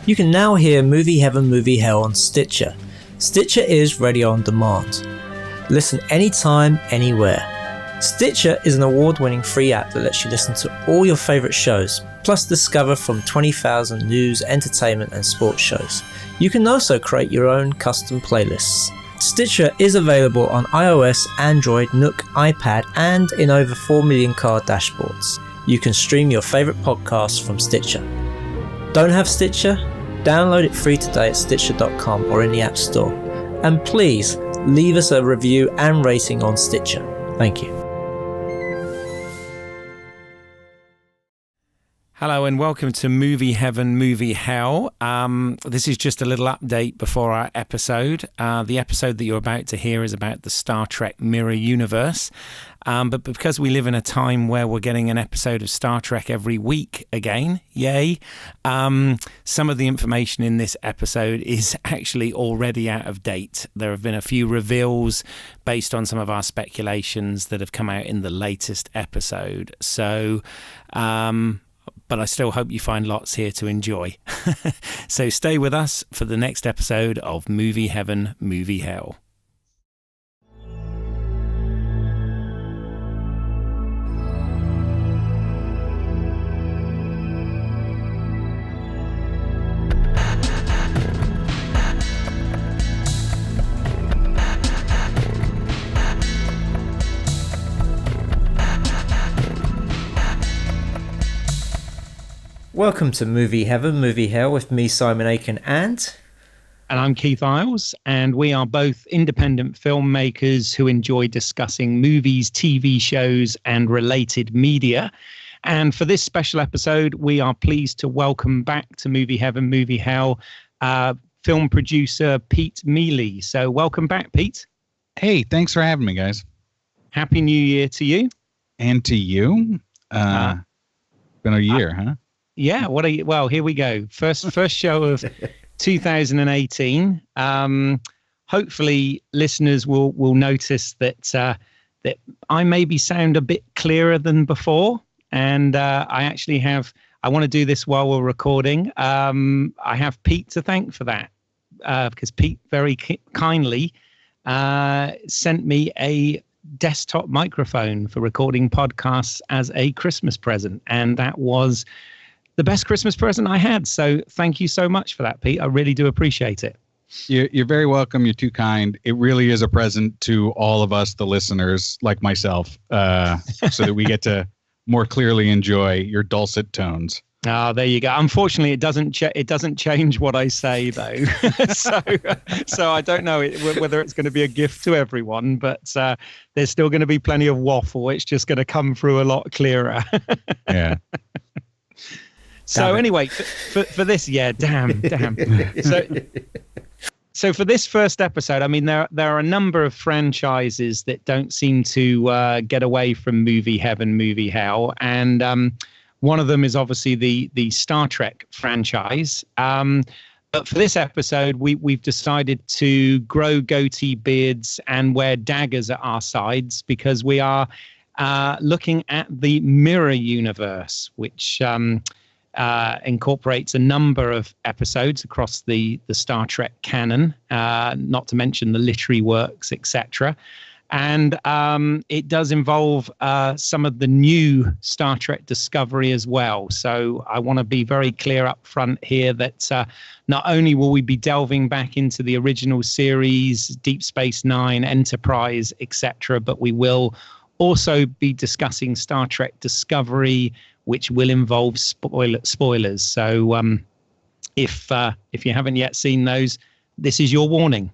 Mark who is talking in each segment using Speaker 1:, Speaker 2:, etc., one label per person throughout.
Speaker 1: You can now hear Movie Heaven, Movie Hell on Stitcher. Stitcher is radio on demand. Listen anytime, anywhere. Stitcher is an award-winning free app that lets you listen to all your favourite shows, plus discover from 20,000 news, entertainment and sports shows. You can also create your own custom playlists. Stitcher is available on iOS, Android, Nook, iPad and in over 4 million car dashboards. You can stream your favourite podcasts from Stitcher. Don't have Stitcher? Download it free today at Stitcher.com or in the App Store. And please leave us a review and rating on Stitcher. Thank you.
Speaker 2: Hello and welcome to Movie Heaven, Movie Hell. This is just a little update before our episode. The episode that you're about to hear is about the Star Trek Mirror Universe. But because we live in a time where we're getting an episode of Star Trek every week again, yay, some of the information in this episode is actually already out of date. There have been a few reveals based on some of our speculations that have come out in the latest episode. So, but I still hope you find lots here to enjoy. So stay with us for the next episode of Movie Heaven, Movie Hell.
Speaker 1: Welcome to Movie Heaven, Movie Hell with me, Simon Aitken, and
Speaker 2: I'm Keith Eyles, and we are both independent filmmakers who enjoy discussing movies, TV shows, and related media. And for this special episode, we are pleased to welcome back to Movie Heaven, Movie Hell, film producer Pete Mele. So welcome back, Pete.
Speaker 3: Hey, thanks for having me, guys.
Speaker 2: Happy New Year to you.
Speaker 3: And to you. Been a year, huh?
Speaker 2: Yeah, well, here we go. First show of 2018. Hopefully listeners will notice that I maybe sound a bit clearer than before. And I want to do this while we're recording. I have Pete to thank for that, because Pete very kindly sent me a desktop microphone for recording podcasts as a Christmas present. And that was the best Christmas present I had. So thank you so much for that, Pete. I really do appreciate it.
Speaker 3: You're very welcome. You're too kind. It really is a present to all of us, the listeners, like myself, so that we get to more clearly enjoy your dulcet tones.
Speaker 2: Oh, there you go. Unfortunately, it doesn't change what I say, though. so I don't know whether it's going to be a gift to everyone, but there's still going to be plenty of waffle. It's just going to come through a lot clearer.
Speaker 3: Yeah.
Speaker 2: So anyway, for this, yeah, damn. So for this first episode, I mean, there are a number of franchises that don't seem to get away from Movie Heaven, Movie Hell, and one of them is obviously the Star Trek franchise. But for this episode, we've decided to grow goatee beards and wear daggers at our sides because we are looking at the Mirror Universe, which incorporates a number of episodes across the Star Trek canon, not to mention the literary works, etc. And it does involve some of the new Star Trek Discovery as well. So I want to be very clear up front here that not only will we be delving back into the original series, Deep Space Nine, Enterprise, etc., but we will also be discussing Star Trek Discovery, which will involve spoilers. So if you haven't yet seen those, this is your warning.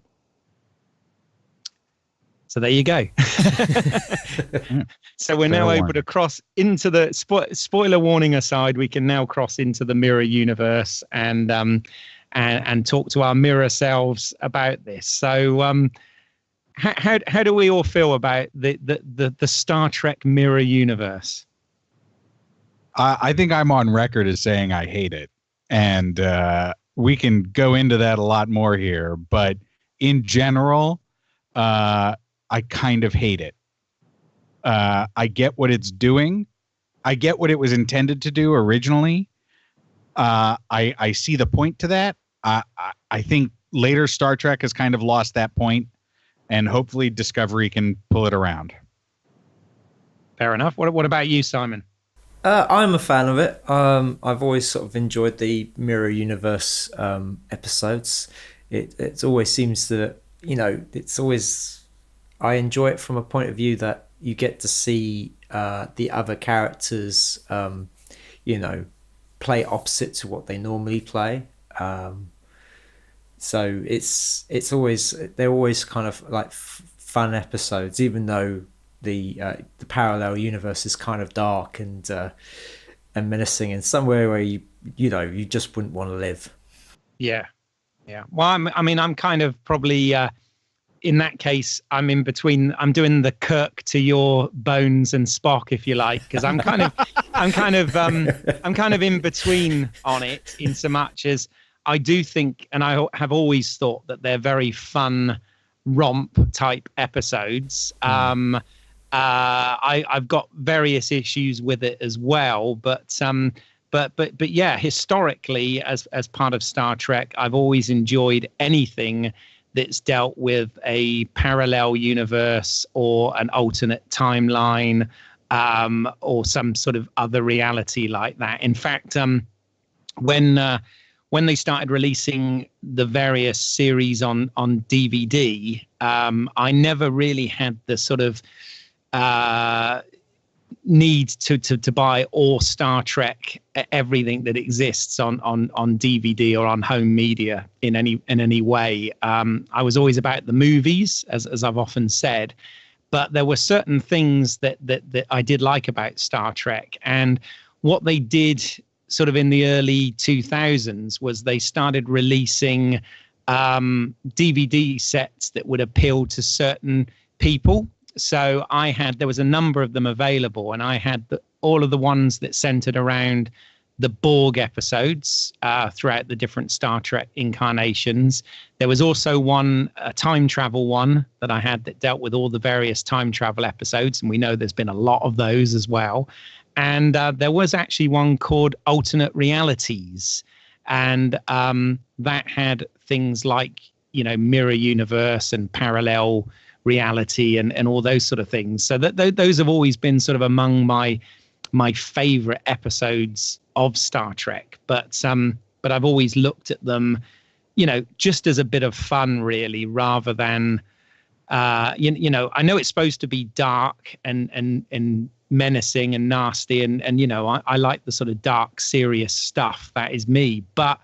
Speaker 2: So there you go. So we're now able to cross into the spoiler warning aside. We can now cross into the Mirror Universe and talk to our mirror selves about this. So how do we all feel about the Star Trek Mirror Universe?
Speaker 3: I think I'm on record as saying I hate it, and we can go into that a lot more here. But in general, I kind of hate it. I get what it's doing. I get what it was intended to do originally. I see the point to that. I think later Star Trek has kind of lost that point, and hopefully Discovery can pull it around.
Speaker 2: Fair enough. What about you, Simon?
Speaker 1: I'm a fan of it. I've always sort of enjoyed the Mirror Universe episodes. It always seems that, it's always, I enjoy it from a point of view that you get to see the other characters, play opposite to what they normally play. So they're always kind of like fun episodes, even though the parallel universe is kind of dark and menacing in somewhere where you just wouldn't want to live.
Speaker 2: Yeah. Well, I'm kind of probably in that case, I'm in between. I'm doing the Kirk to your Bones and Spock, if you like, because I'm kind of in between on it, in so much as I do think, and I have always thought, that they're very fun romp type episodes. I've got various issues with it as well, but yeah, historically, as part of Star Trek, I've always enjoyed anything that's dealt with a parallel universe or an alternate timeline, or some sort of other reality like that. In fact, when they started releasing the various series on DVD, I never really had the sort of need to buy all Star Trek, everything that exists on DVD or on home media in any way. I was always about the movies, as I've often said, but there were certain things that I did like about Star Trek, and what they did sort of in the early 2000s was they started releasing DVD sets that would appeal to certain people. So there was a number of them available, and I had all of the ones that centered around the Borg episodes throughout the different Star Trek incarnations. There was also a time travel one that I had that dealt with all the various time travel episodes, and we know there's been a lot of those as well. And there was actually one called Alternate Realities, and that had things like, mirror universe and parallel reality and all those sort of things. So those have always been sort of among my favorite episodes of Star Trek. But I've always looked at them, just as a bit of fun, really, rather than I know it's supposed to be dark and menacing and nasty, and I like the sort of dark, serious stuff. That is me. But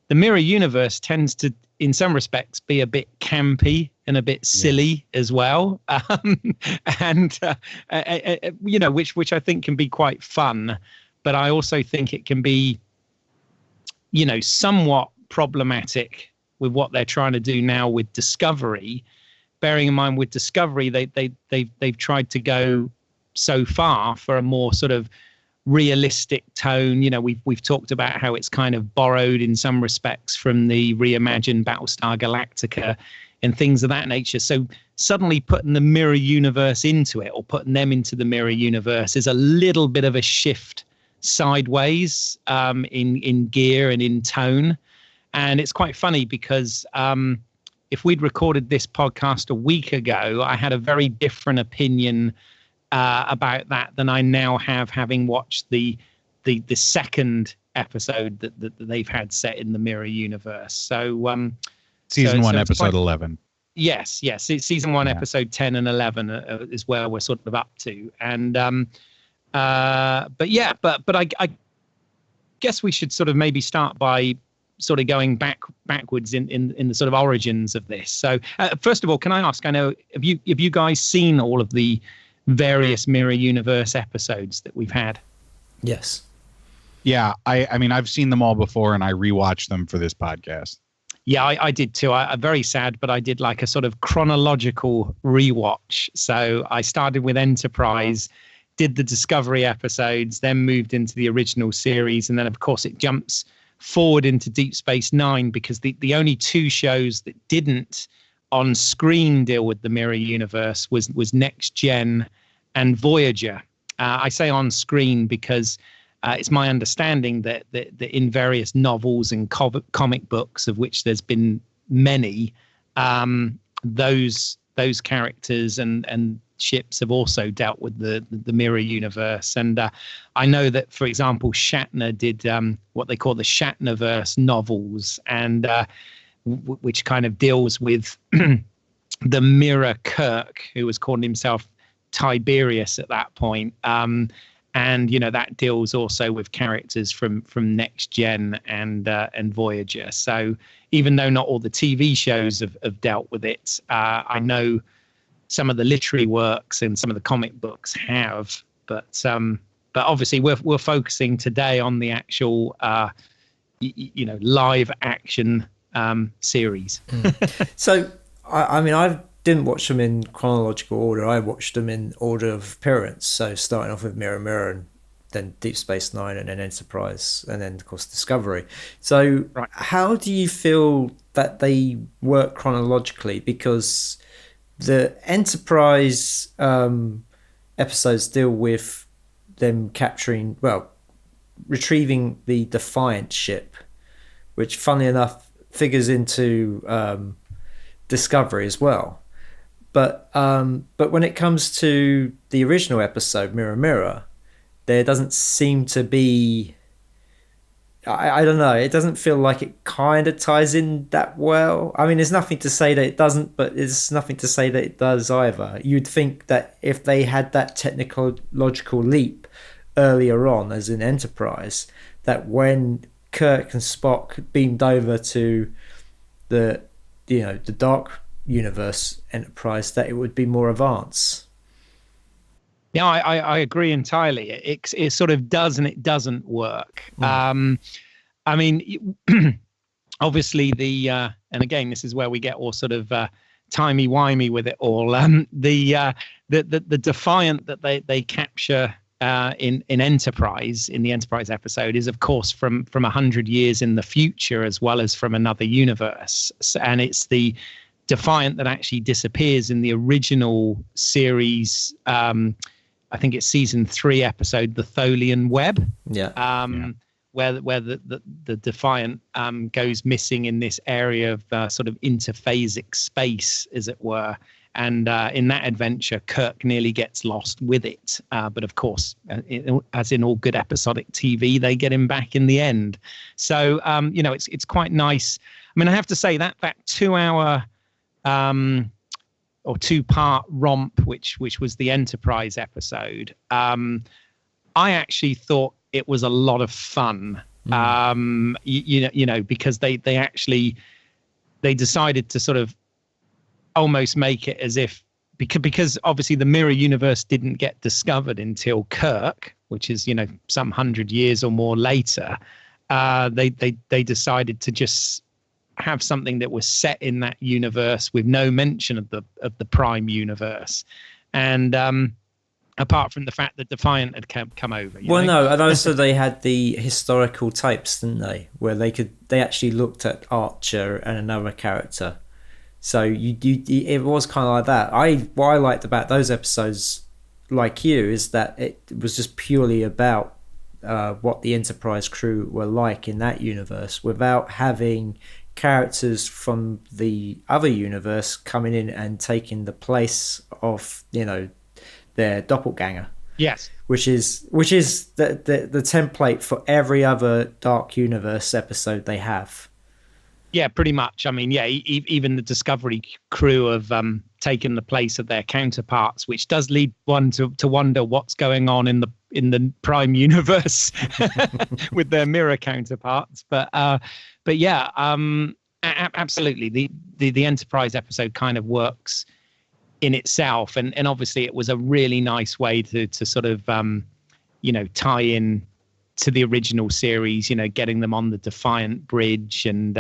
Speaker 2: the Mirror Universe tends to, in some respects, be a bit campy and a bit silly as well, and which I think can be quite fun. But I also think it can be, somewhat problematic with what they're trying to do now with Discovery. Bearing in mind, with Discovery, they've tried to go so far for a more sort of realistic tone. We've talked about how it's kind of borrowed in some respects from the reimagined Battlestar Galactica and things of that nature. So suddenly putting the Mirror Universe into it, or putting them into the Mirror Universe, is a little bit of a shift sideways in gear and in tone. And it's quite funny because if we'd recorded this podcast a week ago, I had a very different opinion about that than I now have, having watched the second episode that they've had set in the Mirror Universe. So
Speaker 3: season 1, episode 11.
Speaker 2: Yes, season 1, episode 10 and 11 is where we're sort of up to. And but I guess we should sort of maybe start by sort of going backwards in the sort of origins of this. So first of all, can I ask, I know, have you guys seen all of the various Mirror Universe episodes that we've had?
Speaker 1: Yes.
Speaker 3: Yeah, I mean, I've seen them all before, and I rewatched them for this podcast.
Speaker 2: Yeah, I did too. I'm very sad, but I did like a sort of chronological rewatch. So I started with Enterprise, did the Discovery episodes, then moved into the original series, and then of course it jumps forward into Deep Space Nine, because the only two shows that didn't on screen deal with the Mirror Universe was Next Gen and Voyager. I say on screen because it's my understanding that in various novels and comic books, of which there's been many, those characters and ships have also dealt with the mirror universe. And I know that, for example, Shatner did what they call the Shatnerverse novels, and which kind of deals with the mirror Kirk, who was calling himself Tiberius at that point. And that deals also with characters from Next Gen and Voyager. So even though not all the TV shows have dealt with it, I know some of the literary works and some of the comic books have. But obviously we're focusing today on the actual live action series.
Speaker 1: So I mean, I didn't watch them in chronological order. I watched them in order of appearance. So starting off with Mirror Mirror, and then Deep Space Nine, and then Enterprise, and then of course Discovery. So
Speaker 2: right.
Speaker 1: How do you feel that they work chronologically? Because the Enterprise episodes deal with them retrieving the Defiant ship, which funnily enough figures into Discovery as well. But when it comes to the original episode, Mirror Mirror, there doesn't seem to be... I don't know. It doesn't feel like it kind of ties in that well. I mean, there's nothing to say that it doesn't, but there's nothing to say that it does either. You'd think that if they had that technological leap earlier on, as in Enterprise, that when Kirk and Spock beamed over to the Dark Universe Enterprise, that it would be more advanced.
Speaker 2: Yeah, I agree entirely. It sort of does and it doesn't work. I mean, obviously and again, this is where we get all sort of timey-wimey with it all. The Defiant that they capture in Enterprise, in the Enterprise episode, is of course from 100 years in the future, as well as from another universe. And it's the Defiant that actually disappears in the original series. I think it's season 3 episode, The Tholian Web. Where the Defiant goes missing in this area of sort of interphasic space, as it were. And in that adventure, Kirk nearly gets lost with it. But of course, as in all good episodic TV, they get him back in the end. So, it's quite nice. I mean, I have to say that 2-hour or 2-part romp, which was the Enterprise episode, I actually thought it was a lot of fun. Because they decided to sort of almost make it as if, because obviously the mirror universe didn't get discovered until Kirk, which is some 100 years or more later. They decided to just have something that was set in that universe with no mention of the Prime universe, and apart from the fact that Defiant had come over.
Speaker 1: No, and also they had the historical tapes, didn't they, where they actually looked at Archer and another character. So it was kind of like that. What I liked about those episodes, like you, is that it was just purely about what the Enterprise crew were like in that universe, without having characters from the other universe coming in and taking the place of their doppelganger.
Speaker 2: Yes,
Speaker 1: which is the template for every other Dark Universe episode they have.
Speaker 2: Yeah, pretty much. I mean, yeah, even the Discovery crew have taken the place of their counterparts, which does lead one to wonder what's going on in the Prime universe with their mirror counterparts. But yeah, absolutely. The Enterprise episode kind of works in itself, and obviously it was a really nice way to sort of tie in to the original series, getting them on the Defiant bridge and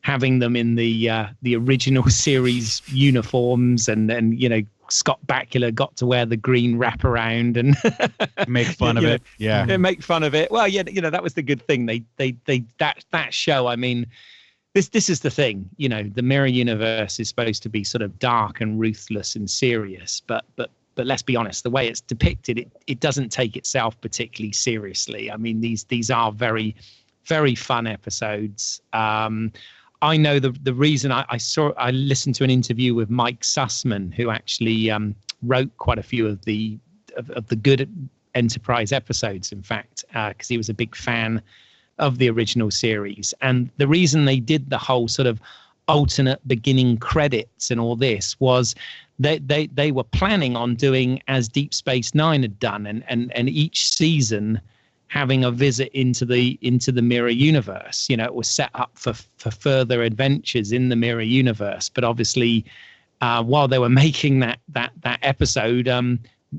Speaker 2: having them in the original series uniforms, and Scott Bakula got to wear the green wraparound and
Speaker 3: make fun of it. Yeah,
Speaker 2: make fun of it. Well, yeah, that was the good thing. That show. I mean, this is the thing. The mirror universe is supposed to be sort of dark and ruthless and serious, but let's be honest, the way it's depicted, it doesn't take itself particularly seriously. I mean, these are very, very fun episodes. I know the reason I listened to an interview with Mike Sussman, who actually wrote quite a few of the good Enterprise episodes, in fact, because he was a big fan of the original series. And the reason they did the whole sort of alternate beginning credits and all this was they were planning on doing as Deep Space Nine had done, and each season having a visit into the mirror universe. You know, it was set up for further adventures in the mirror universe. But obviously, while they were making that episode,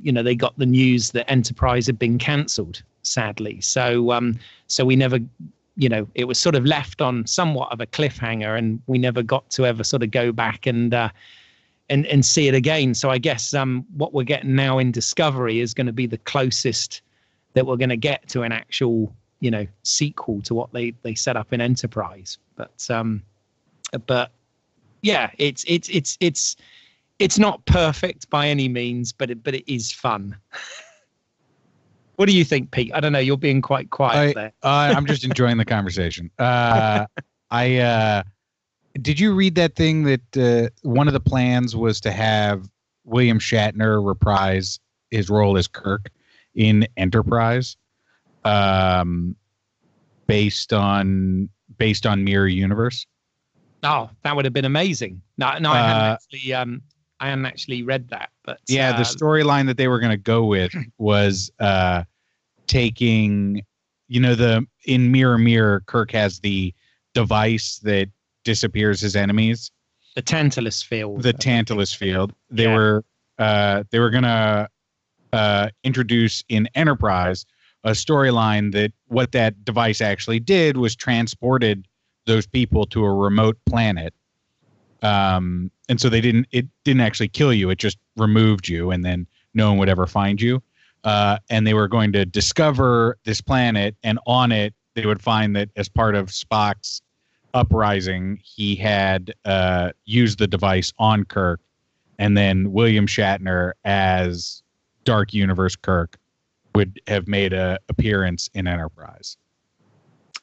Speaker 2: you know, they got the news that Enterprise had been cancelled, sadly. So we never, you know, it was sort of left on somewhat of a cliffhanger, and we never got to ever sort of go back and see it again. So I guess what we're getting now in Discovery is going to be the closest that we're going to get to an actual, you know, sequel to what they set up in Enterprise. But yeah, it's not perfect by any means, but it is fun. What do you think, Pete? I don't know. You're being quite quiet there.
Speaker 3: I'm just enjoying the conversation. Did you read that thing that one of the plans was to have William Shatner reprise his role as Kirk in Enterprise, based on Mirror Universe?
Speaker 2: Oh, that would have been amazing. No, I hadn't actually read that. But
Speaker 3: yeah, the storyline that they were going to go with was taking, you know, in Mirror, Kirk has the device that disappears his enemies.
Speaker 2: The Tantalus field.
Speaker 3: They were going to introduce in Enterprise a storyline that what that device actually did was transported those people to a remote planet. And so it didn't actually kill you. It just removed you, and then no one would ever find you. And they were going to discover this planet, and on it, they would find that as part of Spock's uprising, he had used the device on Kirk, and then William Shatner as Dark Universe Kirk would have made an appearance in Enterprise.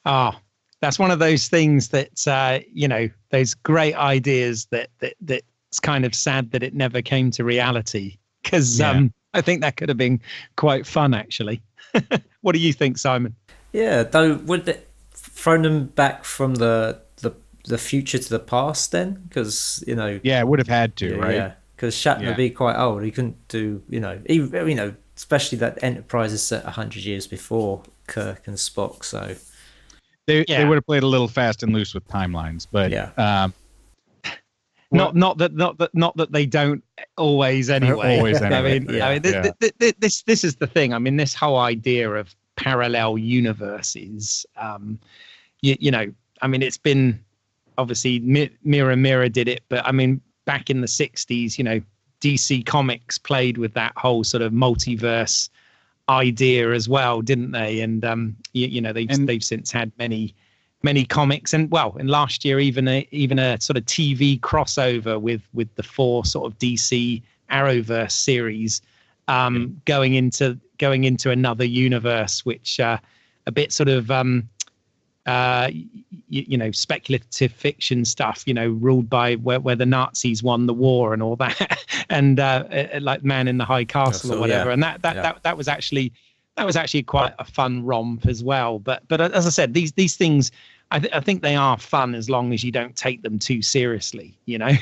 Speaker 2: Oh, that's one of those things that, you know, those great ideas that's kind of sad that it never came to reality, because I think that could have been quite fun, actually. What do you think, Simon?
Speaker 1: Yeah, though, would it throw them back from the future to the past then? Because, you know...
Speaker 3: Yeah, it would have had to, right?
Speaker 1: Yeah, because Shatner would be quite old. He couldn't do, you know, especially that Enterprise is set 100 years before Kirk and Spock, so...
Speaker 3: They would have played a little fast and loose with timelines, but...
Speaker 2: Yeah. Not that they don't always anyway.
Speaker 3: Always anyway.
Speaker 2: This is the thing. I mean, this whole idea of parallel universes, you know, I mean, it's been obviously Mirror did it, but I mean, back in the 60s, you know, DC Comics played with that whole sort of multiverse idea as well, didn't they? And you know, they've since had many comics, and well, and last year even a sort of TV crossover with the 4 sort of DC Arrowverse series, going into another universe, which a bit sort of you know, speculative fiction stuff, you know, ruled by where the Nazis won the war and all that, and like Man in the High Castle or whatever. Yeah. And that was actually quite a fun romp as well. But as I said, these things, I think they are fun as long as you don't take them too seriously, you know.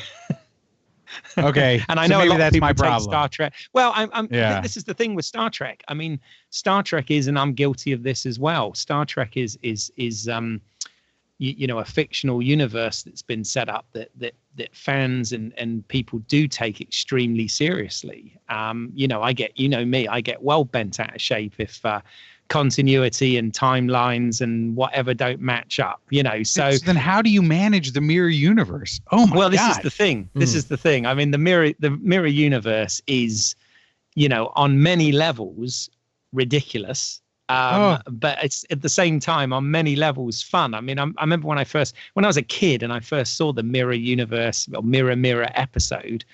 Speaker 3: Okay.
Speaker 2: And I know a lot of people
Speaker 3: my
Speaker 2: take
Speaker 3: problem.
Speaker 2: Star Trek. Well, this is the thing with Star Trek. I mean, Star Trek is, and I'm guilty of this as well. Star Trek is you know, a fictional universe that's been set up that fans and people do take extremely seriously. You know, I get well bent out of shape if continuity and timelines and whatever don't match up, you know. So
Speaker 3: then how do you manage the mirror universe? Oh my God.
Speaker 2: This is the thing. This is the thing. I mean, the mirror universe is, you know, on many levels ridiculous. But it's at the same time on many levels fun. I mean, I remember when I was a kid and I first saw the Mirror Universe or Mirror episode,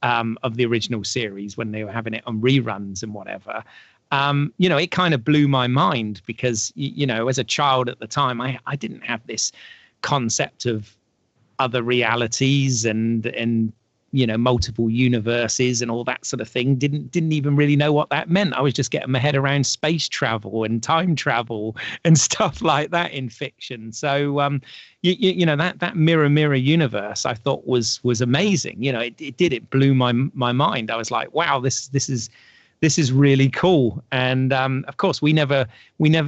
Speaker 2: of the original series when they were having it on reruns and whatever. It kind of blew my mind because, as a child at the time, I didn't have this concept of other realities and multiple universes and all that sort of thing. Didn't even really know what that meant. I was just getting my head around space travel and time travel and stuff like that in fiction. So that mirror universe I thought was amazing. It blew my mind. I was like, wow, this is really cool. And of course we never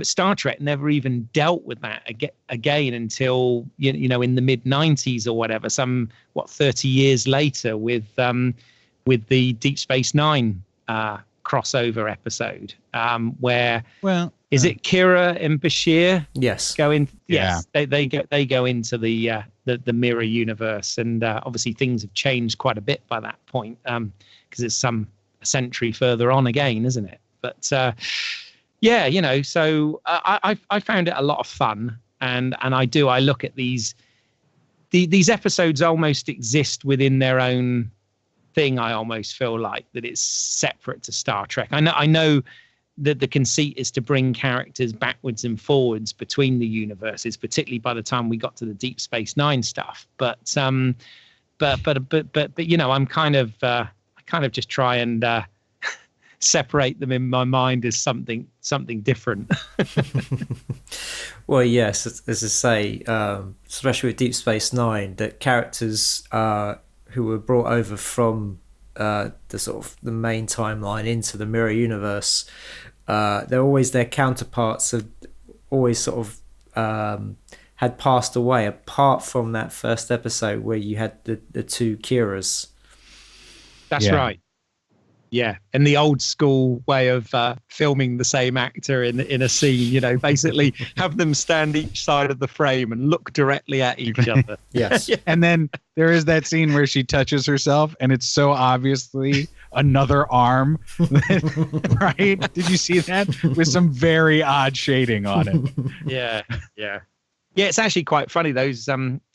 Speaker 2: Star Trek never even dealt with that again until in the mid 90s or whatever, 30 years later with the Deep Space Nine crossover episode where is it Kira and Bashir go in?
Speaker 3: Yeah.
Speaker 2: Yes, they go into the mirror universe, and obviously things have changed quite a bit by that point because it's a century further on again, isn't it? But so I found it a lot of fun, and I look at these episodes almost exist within their own thing. I almost feel like that it's separate to Star Trek. I know that the conceit is to bring characters backwards and forwards between the universes, particularly by the time we got to the Deep Space Nine stuff. But I'm kind of just try and separate them in my mind as something different.
Speaker 1: Well, yes, as I say, especially with Deep Space Nine, that characters who were brought over from the sort of the main timeline into the mirror universe, they're always their counterparts have always sort of had passed away, apart from that first episode where you had the two Kiras.
Speaker 2: That's right. Yeah, and the old school way of filming the same actor in a scene, basically have them stand each side of the frame and look directly at each other.
Speaker 1: Yes.
Speaker 3: And then there is that scene where she touches herself, and it's so obviously another arm. Right? Did you see that? With some very odd shading on it.
Speaker 2: Yeah. It's actually quite funny. Those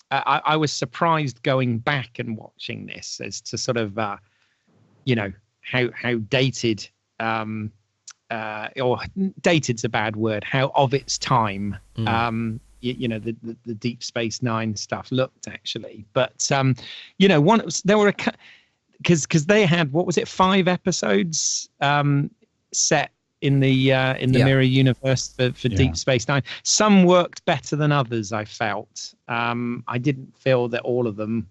Speaker 2: I was surprised going back and watching this as to sort of how dated or dated's a bad word, how of its time the Deep Space Nine stuff looked actually. But there were because they had, what was it, 5 episodes set in the mirror universe for Deep Space Nine. Some worked better than others, I felt. I didn't feel that all of them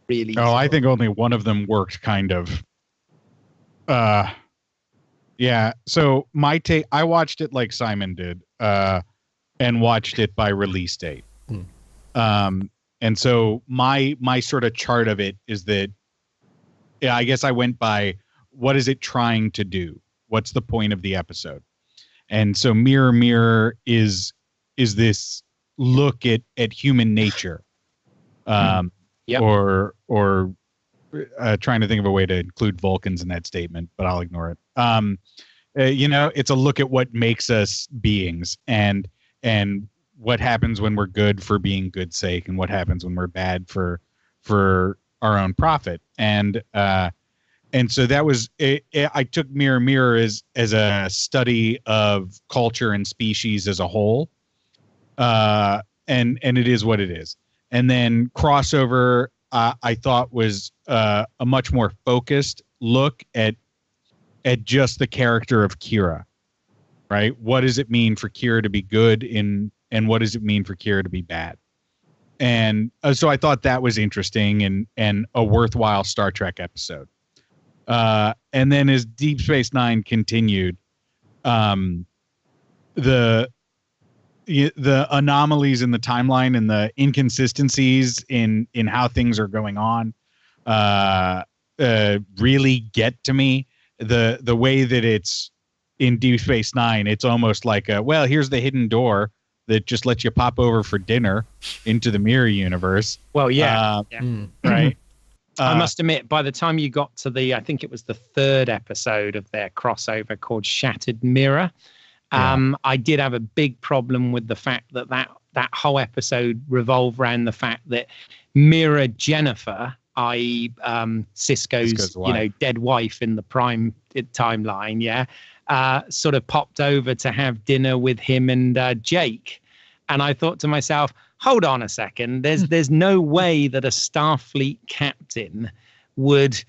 Speaker 2: really.
Speaker 3: Oh, I think only one of them worked kind of. So my take, I watched it like Simon did, and watched it by release date. And so my sort of chart of it is that, I guess I went by, what is it trying to do? What's the point of the episode? And so Mirror Mirror is this look at human nature, or trying to think of a way to include Vulcans in that statement, but I'll ignore it. It's a look at what makes us beings, and what happens when we're good for being good's sake, and what happens when we're bad for our own profit. And so that was it. I took Mirror Mirror as a study of culture and species as a whole, and it is what it is. And then Crossover, I thought was a much more focused look at just the character of Kira, right? What does it mean for Kira to be good and what does it mean for Kira to be bad? And so I thought that was interesting and a worthwhile Star Trek episode. And then as Deep Space Nine continued, the anomalies in the timeline and the inconsistencies in how things are going on really get to me. The way that it's in Deep Space Nine, it's almost like here's the hidden door that just lets you pop over for dinner into the mirror universe.
Speaker 2: Well,
Speaker 3: right.
Speaker 2: I must admit, by the time you got to I think it was the 3rd episode of their crossover called Shattered Mirror, I did have a big problem with the fact that whole episode revolved around the fact that Mirror Jennifer i.e. Cisco's
Speaker 3: wife.
Speaker 2: dead wife in the prime timeline, sort of popped over to have dinner with him and Jake. And I thought to myself, hold on a second, there's no way that a Starfleet captain would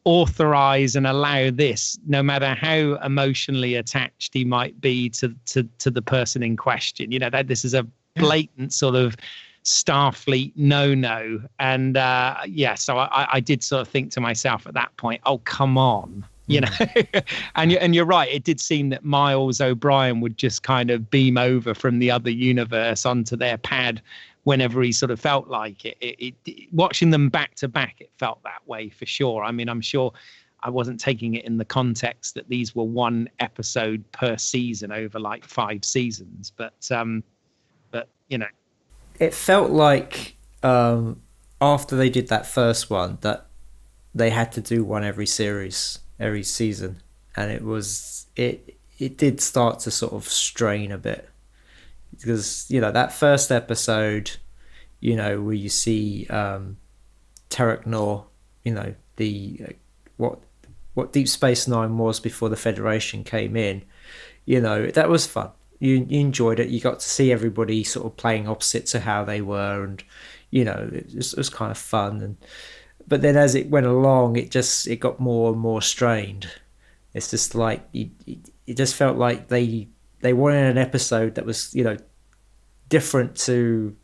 Speaker 2: authorize and allow this, no matter how emotionally attached he might be to the person in question. That this is a blatant sort of Starfleet no. And so I did sort of think to myself at that point, oh, come on. And you're right, it did seem that Miles O'Brien would just kind of beam over from the other universe onto their pad whenever he sort of felt like it. Watching them back to back, it felt that way for sure. I mean, I'm sure I wasn't taking it in the context that these were one episode per season over like 5 seasons, but
Speaker 1: it felt like after they did that first one that they had to do one every season, and it did start to sort of strain a bit, because that first episode, where you see Tarek Noor, the what Deep Space Nine was before the Federation came in, that was fun. You enjoyed it. You got to see everybody sort of playing opposite to how they were, and it was kind of fun. But then as it went along, it got more and more strained. It's just like it just felt like they wanted an episode that was different to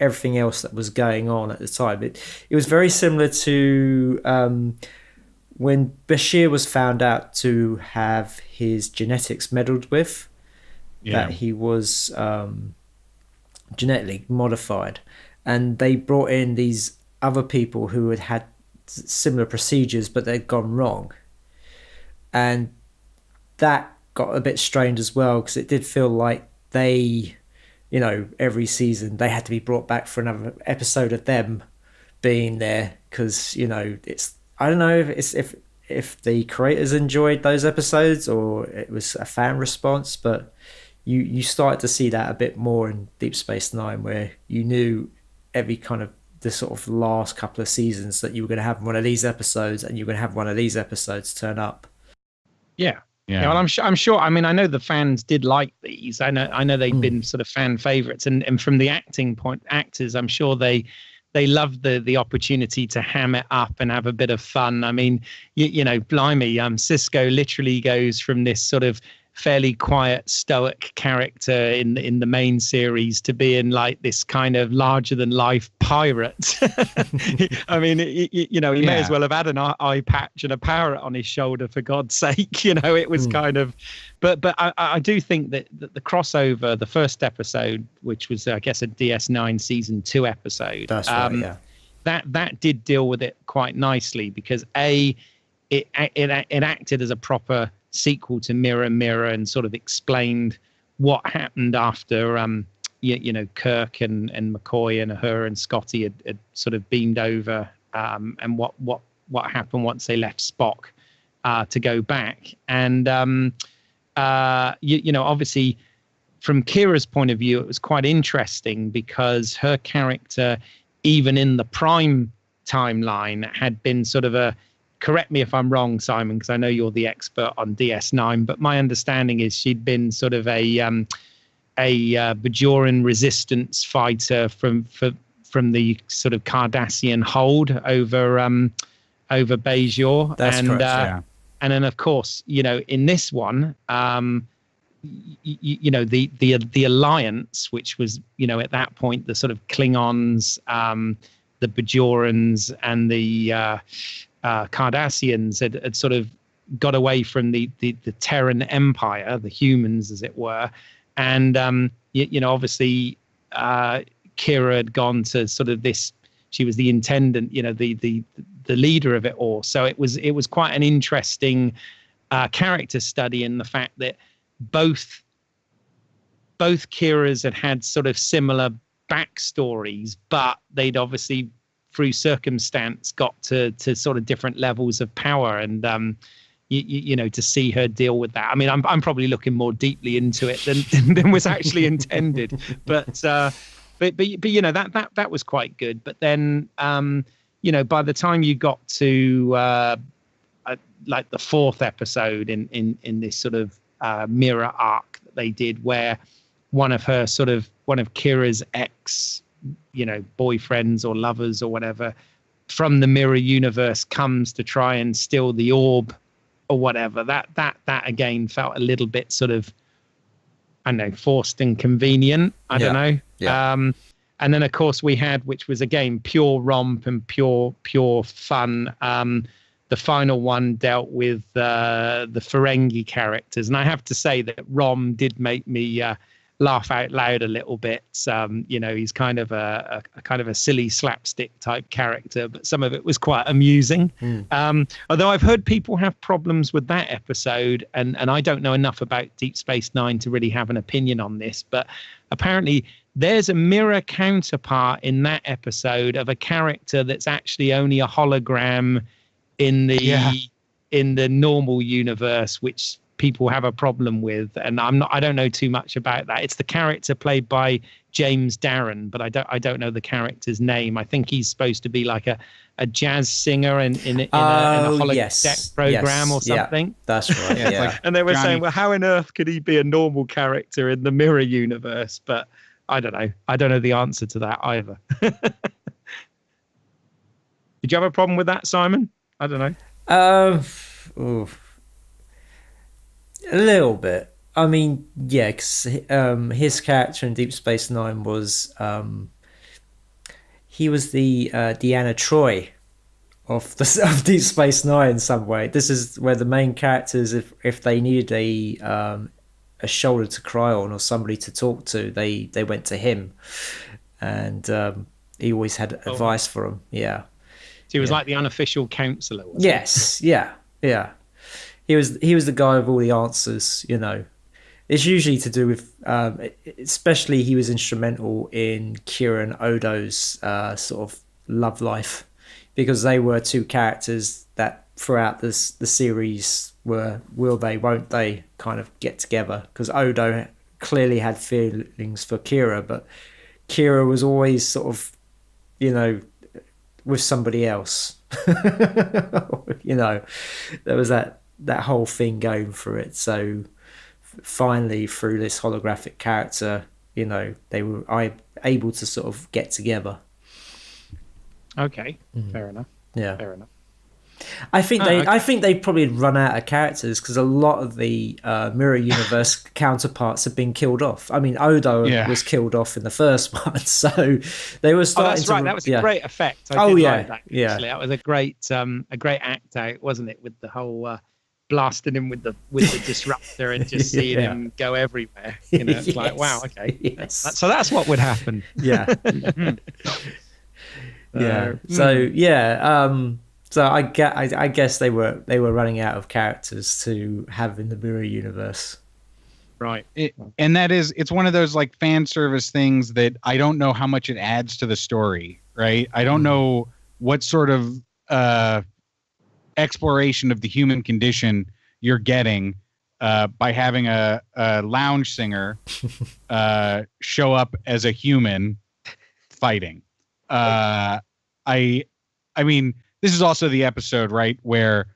Speaker 1: everything else that was going on at the time. It was very similar to when Bashir was found out to have his genetics meddled with, that he was genetically modified, and they brought in these other people who had similar procedures, but they'd gone wrong, and that got a bit strained as well, because it did feel like they, every season they had to be brought back for another episode of them being there, because it's, I don't know if the creators enjoyed those episodes or it was a fan response, but you started to see that a bit more in Deep Space Nine, where you knew every kind of the sort of last couple of seasons that you were going to have one of these episodes, and you're going to have one of these episodes turn up.
Speaker 2: Yeah. Well, I'm sure. I mean, I know the fans did like these. I know they've been sort of fan favorites, and from the actors, I'm sure they loved the opportunity to ham it up and have a bit of fun. I mean, blimey, Cisco literally goes from this sort of fairly quiet, stoic character in the main series to being like this kind of larger than life pirate. I mean, he may as well have had an eye patch and a parrot on his shoulder, for God's sake. It was kind of, but I do think that the crossover, the first episode, which was I guess a DS9 season 2 episode,
Speaker 1: that's right, yeah,
Speaker 2: that did deal with it quite nicely, because it acted as a proper sequel to Mirror Mirror, and sort of explained what happened after Kirk and McCoy and her and Scotty had sort of beamed over, and what happened once they left Spock to go back. And obviously from Kira's point of view, it was quite interesting, because her character, even in the Prime timeline, had been sort of a, correct me if I'm wrong, Simon, because I know you're the expert on DS9, but my understanding is she'd been sort of a Bajoran resistance fighter from the sort of Cardassian hold over Bajor.
Speaker 1: That's correct, yeah.
Speaker 2: And then, of course, in this one, the Alliance, which was, at that point, the sort of Klingons, the Bajorans, and the Cardassians had sort of got away from the Terran Empire, the humans, as it were. And, obviously, Kira had gone to sort of this, she was the intendant, the leader of it all. So it was quite an interesting character study, in the fact that both Kiras had sort of similar backstories, but they'd obviously, through circumstance, got to sort of different levels of power, and to see her deal with that. I mean, I'm probably looking more deeply into it than was actually intended, but but you know, that was quite good. But then you know, by the time you got to like the fourth episode in this sort of mirror arc that they did, where one of Kira's ex, you know, boyfriends or lovers or whatever from the mirror universe comes to try and steal the orb or whatever, that again felt a little bit sort of, I don't know, forced and convenient. I don't know.
Speaker 1: Yeah.
Speaker 2: And then of course we had, which was again pure romp and pure fun, the final one dealt with the Ferengi characters, and I have to say that Rom did make me laugh out loud a little bit. You know, he's kind of a silly slapstick type character, but some of it was quite amusing. Although I've heard people have problems with that episode, and I don't know enough about Deep Space Nine to really have an opinion on this, but apparently there's a mirror counterpart in that episode of a character that's actually only a hologram in the normal universe, which people have a problem with, and I don't know too much about that. It's the character played by James Darren, but I don't know the character's name. I think he's supposed to be like a jazz singer in a holodeck program or something.
Speaker 1: Yeah, that's right. Yeah.
Speaker 3: Like
Speaker 2: and they were
Speaker 3: Johnny.
Speaker 2: saying, well, how on earth could he be a normal character in the mirror universe? But I don't know. I don't know the answer to that either. Did you have a problem with that, Simon? I don't know.
Speaker 1: A little bit. I mean, yeah, because his character in Deep Space Nine was he was the Deanna Troi of Deep Space Nine in some way. This is where the main characters, if they needed a shoulder to cry on or somebody to talk to, they went to him, and he always had advice for them. Yeah.
Speaker 2: So he was like the unofficial counselor.
Speaker 1: Yes, yeah. He was the guy with all the answers, you know. It's usually to do with, especially he was instrumental in Kira and Odo's sort of love life, because they were two characters that throughout the series were will they, won't they kind of get together, because Odo clearly had feelings for Kira, but Kira was always sort of, you know, with somebody else. You know, there was that whole thing going through it. So finally, through this holographic character, you know, they were able to sort of get together.
Speaker 2: Okay, fair enough.
Speaker 1: Yeah,
Speaker 2: fair enough.
Speaker 1: I think they probably run out of characters, because a lot of the mirror universe counterparts have been killed off. I mean, Odo was killed off in the first one, so they were starting.
Speaker 2: That's right. That was a great effect. I did like that, actually. That was a great act out, wasn't it? With the whole blasting him with the disruptor and just seeing him go everywhere. You know, it's like, wow, okay.
Speaker 1: Yes.
Speaker 2: So that's what would happen.
Speaker 1: Yeah. Yeah. So so I guess they were running out of characters to have in the mirror universe.
Speaker 2: Right.
Speaker 3: And it's one of those like fan service things that I don't know how much it adds to the story, right? I don't know what sort of exploration of the human condition you're getting by having a lounge singer show up as a human fighting. I mean, this is also the episode, right, where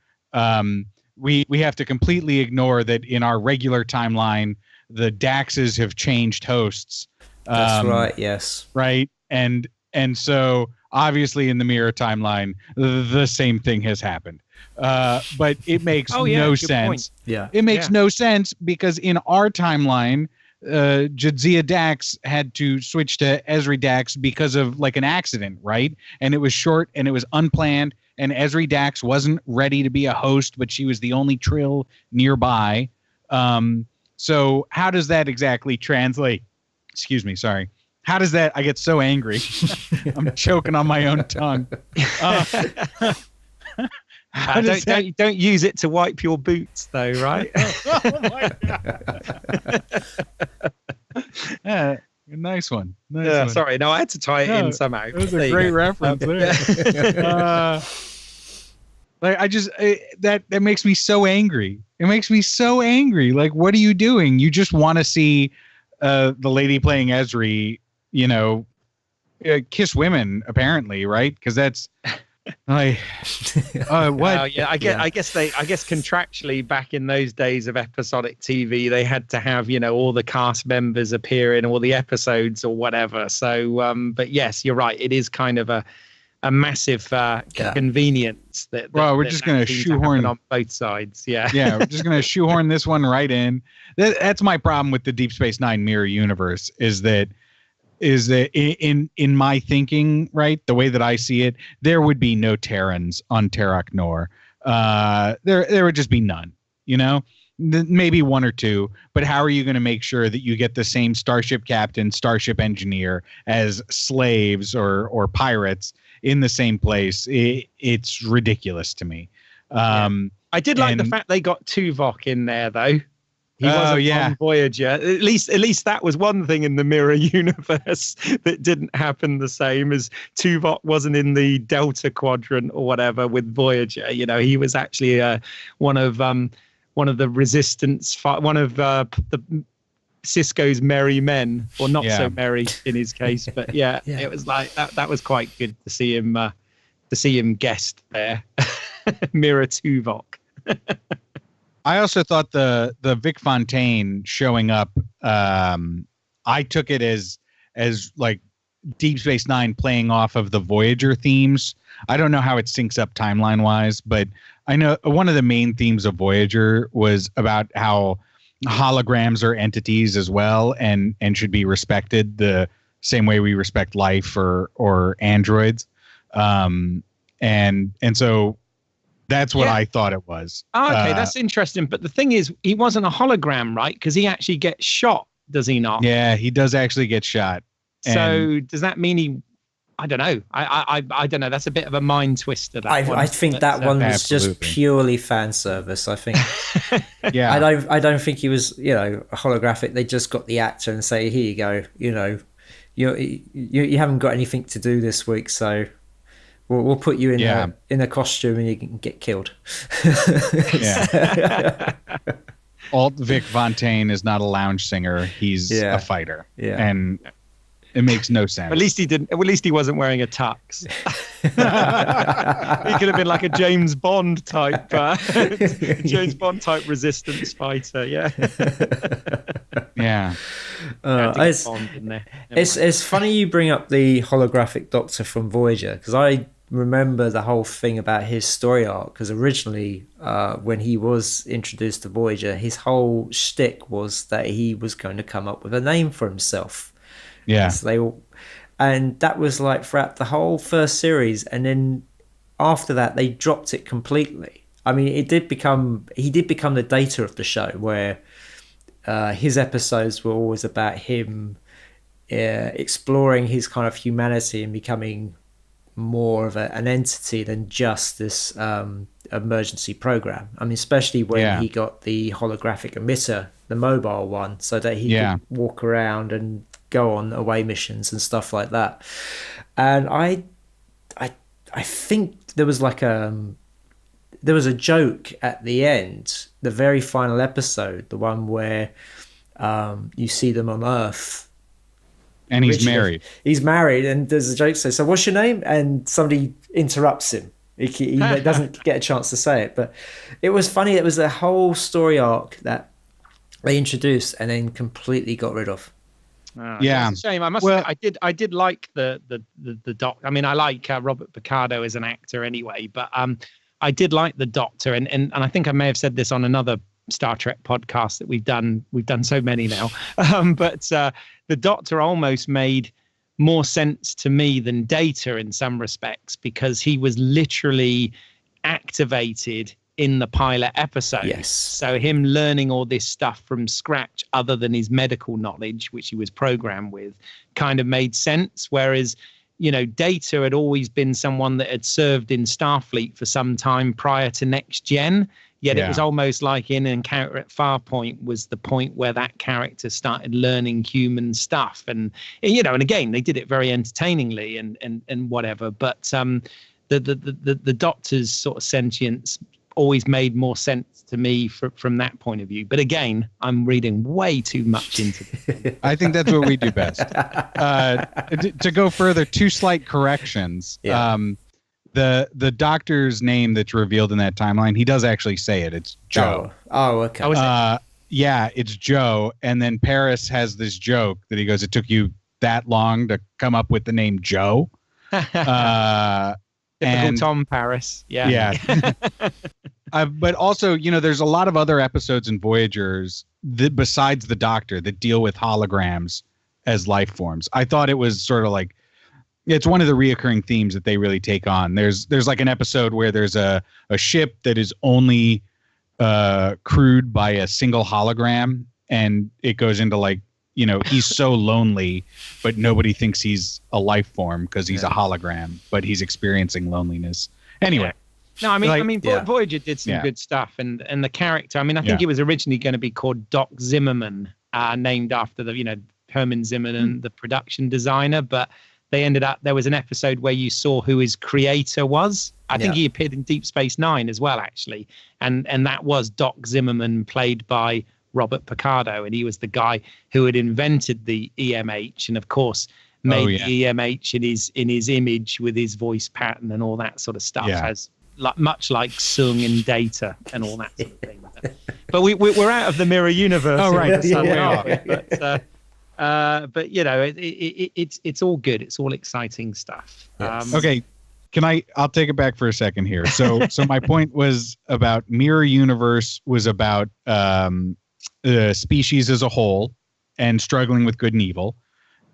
Speaker 3: we have to completely ignore that in our regular timeline, the Daxes have changed hosts.
Speaker 1: That's right. Yes.
Speaker 3: Right. And so obviously in the mirror timeline, the same thing has happened. But it makes no sense.
Speaker 2: Point.
Speaker 1: Yeah.
Speaker 3: It makes no sense, because in our timeline, Jadzia Dax had to switch to Ezri Dax because of like an accident, right? And it was short and it was unplanned, and Ezri Dax wasn't ready to be a host, but she was the only Trill nearby. So how does that exactly translate? Excuse me, sorry. How does that? I get so angry. I'm choking on my own tongue.
Speaker 2: Don't use it to wipe your boots, though, right?
Speaker 3: Oh my God. Yeah, nice one. Nice one.
Speaker 2: Sorry, no, I had to tie it in somehow.
Speaker 3: It was a great reference there. Like that makes me so angry. It makes me so angry. Like, what are you doing? You just want to see the lady playing Ezri, you know, kiss women, apparently, right? Because that's like what?
Speaker 2: Yeah, I guess contractually back in those days of episodic TV, they had to have all the cast members appear in all the episodes or whatever. So, but yes, you're right. It is kind of a massive convenience that.
Speaker 3: Well, we're just going to shoehorn
Speaker 2: on both sides. Yeah,
Speaker 3: yeah, we're just going to shoehorn this one right in. That's my problem with the Deep Space Nine mirror universe is that in my thinking, right, the way that I see it, there would be no Terrans on Terok Nor. There would just be none, maybe one or two, but how are you going to make sure that you get the same starship captain, starship engineer as slaves or pirates in the same place? It's ridiculous to me.
Speaker 2: I did like the fact they got Tuvok in there, though. He wasn't on Voyager. At least that was one thing in the mirror universe that didn't happen the same as Tuvok wasn't in the Delta Quadrant or whatever with Voyager. He was actually one of the Resistance, one of the Cisco's merry men, or not so merry in his case. But it was like that was quite good to see him guest there, mirror Tuvok.
Speaker 3: I also thought the Vic Fontaine showing up, I took it as like Deep Space Nine playing off of the Voyager themes. I don't know how it syncs up timeline wise, but I know one of the main themes of Voyager was about how holograms are entities as well and should be respected the same way we respect life or androids. And so that's what I thought it was.
Speaker 2: Oh, okay, that's interesting. But the thing is, he wasn't a hologram, right? Because he actually gets shot, does he not?
Speaker 3: Yeah, he does actually get shot.
Speaker 2: So does that mean he? I don't know. I don't know. That's a bit of a mind twister.
Speaker 1: I think that one was just purely fan service. I think.
Speaker 3: Yeah.
Speaker 1: I don't think he was holographic. They just got the actor and say, here you go. You haven't got anything to do this week, so. We'll put you in a costume and you can get killed.
Speaker 3: Alt Vic Fontaine is not a lounge singer. He's a fighter. Yeah. And it makes no sense.
Speaker 2: At least he didn't. At least he wasn't wearing a tux. He could have been like a James Bond type, resistance fighter. Yeah.
Speaker 3: Yeah.
Speaker 1: It's funny you bring up the holographic Doctor from Voyager, because I remember the whole thing about his story arc, because originally when he was introduced to Voyager, his whole shtick was that he was going to come up with a name for himself.
Speaker 3: Yeah.
Speaker 1: And that was like throughout the whole first series, and then after that they dropped it completely. I mean, he did become the Data of the show, where his episodes were always about him exploring his kind of humanity and becoming more of an entity than just this emergency program. I mean, especially when he got the holographic emitter, the mobile one, so that he could walk around and go on away missions and stuff like that. And I think there was a joke at the end, the very final episode, the one where you see them on Earth.
Speaker 3: And he's married.
Speaker 1: He's married, and there's a joke says, "So what's your name?" And somebody interrupts him. He doesn't get a chance to say it, but it was funny. It was a whole story arc that they introduced and then completely got rid of.
Speaker 2: It's a shame. I must say, I did like the doc. I mean, I like Robert Picardo as an actor anyway, but I did like the Doctor, and I think I may have said this on another Star Trek podcast that we've done so many now. But the Doctor almost made more sense to me than Data in some respects, because he was literally activated in the pilot episode.
Speaker 1: Yes.
Speaker 2: So him learning all this stuff from scratch, other than his medical knowledge, which he was programmed with, kind of made sense. Whereas, Data had always been someone that had served in Starfleet for some time prior to Next Gen. Yet it was almost like in Encounter at Farpoint was the point where that character started learning human stuff. And again, they did it very entertainingly and whatever. But the Doctor's sort of sentience always made more sense to me from that point of view. But again, I'm reading way too much into this.
Speaker 3: I think that's what we do best. To go further, 2 slight corrections.
Speaker 1: Yeah.
Speaker 3: The doctor's name that's revealed in that timeline, he does actually say it. It's Joe.
Speaker 1: Oh, okay.
Speaker 2: Oh, is it?
Speaker 3: Yeah, it's Joe. And then Paris has this joke that he goes, it took you that long to come up with the name Joe.
Speaker 2: Typical Tom Paris. Yeah.
Speaker 3: But also, there's a lot of other episodes in Voyagers besides the Doctor that deal with holograms as life forms. I thought it was sort of like, it's one of the reoccurring themes that they really take on. There's like an episode where there's a ship that is only crewed by a single hologram, and it goes into like, he's so lonely, but nobody thinks he's a life form because he's a hologram, but he's experiencing loneliness. Anyway.
Speaker 2: No, I mean, Voyager did some good stuff, and the character. I mean, I think it was originally going to be called Doc Zimmerman, named after the Herman Zimmerman, the production designer, but they ended up. There was an episode where you saw who his creator was. I think he appeared in Deep Space Nine as well, actually, and that was Doc Zimmerman, played by Robert Picardo, and he was the guy who had invented the EMH, and of course made the EMH in his image with his voice pattern and all that sort of stuff. As much like Sung in Data and all that sort of thing. But we're out of the mirror universe.
Speaker 3: Oh right,
Speaker 2: but it's all good. It's all exciting stuff.
Speaker 1: Yes.
Speaker 3: Okay. I'll take it back for a second here. So my point was about mirror universe was about the species as a whole and struggling with good and evil.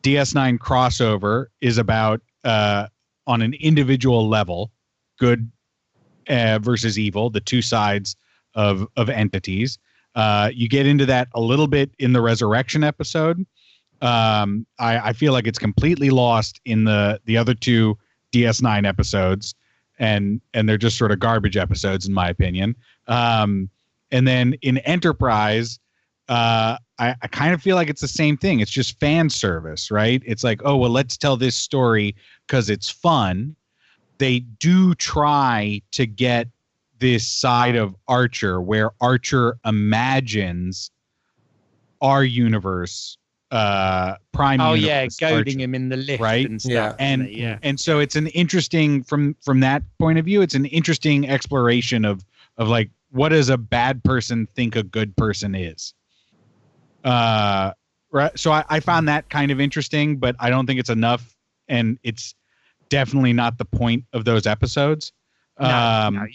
Speaker 3: DS9 crossover is about on an individual level, good versus evil, the two sides of entities. You get into that a little bit in the Resurrection episode. I feel like it's completely lost in the other two DS9 episodes, and they're just sort of garbage episodes in my opinion. And then in Enterprise, I kind of feel like it's the same thing. It's just fan service, right? It's like, oh, well, let's tell this story because it's fun. They do try to get this side of Archer where Archer imagines our universe, prime universe,
Speaker 2: goading
Speaker 3: Archer,
Speaker 2: him in the lift,
Speaker 3: right?
Speaker 2: And stuff,
Speaker 3: and so it's an interesting from that point of view. It's an interesting exploration of like, what does a bad person think a good person is? Right. So I found that kind of interesting, but I don't think it's enough, and it's definitely not the point of those episodes.
Speaker 2: No,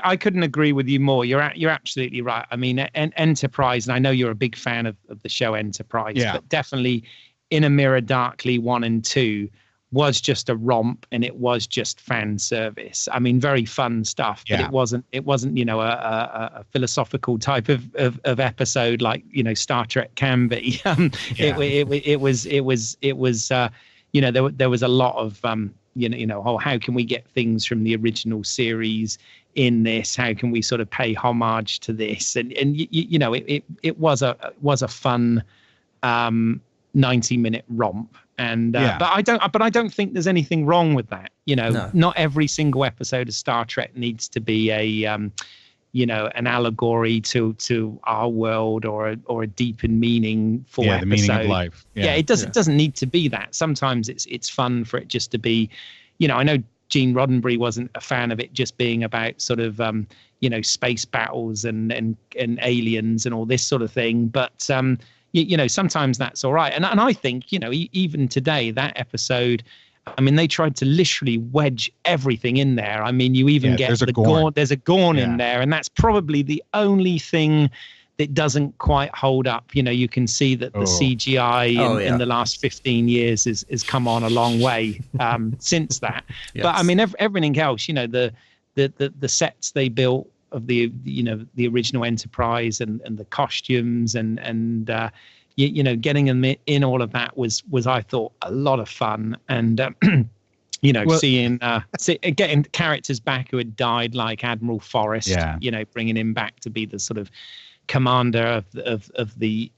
Speaker 2: I couldn't agree with you more. You're absolutely right. I mean, Enterprise, and I know you're a big fan of the show Enterprise, but definitely In a Mirror Darkly 1 and 2 was just a romp, and it was just fan service. I mean, very fun stuff, but it wasn't a philosophical type of episode like Star Trek can be. It was there was a lot of how can we get things from the original series in this? How can we sort of pay homage to this? And it was a fun 90-minute romp. And but I don't think there's anything wrong with that. Not every single episode of Star Trek needs to be an allegory to our world or a deep and meaningful episode.
Speaker 3: The meaning of life.
Speaker 2: It doesn't need to be that. Sometimes it's fun for it just to be, I know Gene Roddenberry wasn't a fan of it just being about sort of space battles and aliens and all this sort of thing, but sometimes that's all right. And I think, even today, that episode, I mean, they tried to literally wedge everything in there. I mean, you even get there's a Gorn in there, and that's probably the only thing that doesn't quite hold up. You can see that the CGI in the last 15 years has come on a long way since that. Yes. But I mean, everything else, the sets they built of the original Enterprise and the costumes and getting them in, all of that was I thought a lot of fun, and seeing getting characters back who had died, like Admiral Forrest, bringing him back to be the sort of commander of the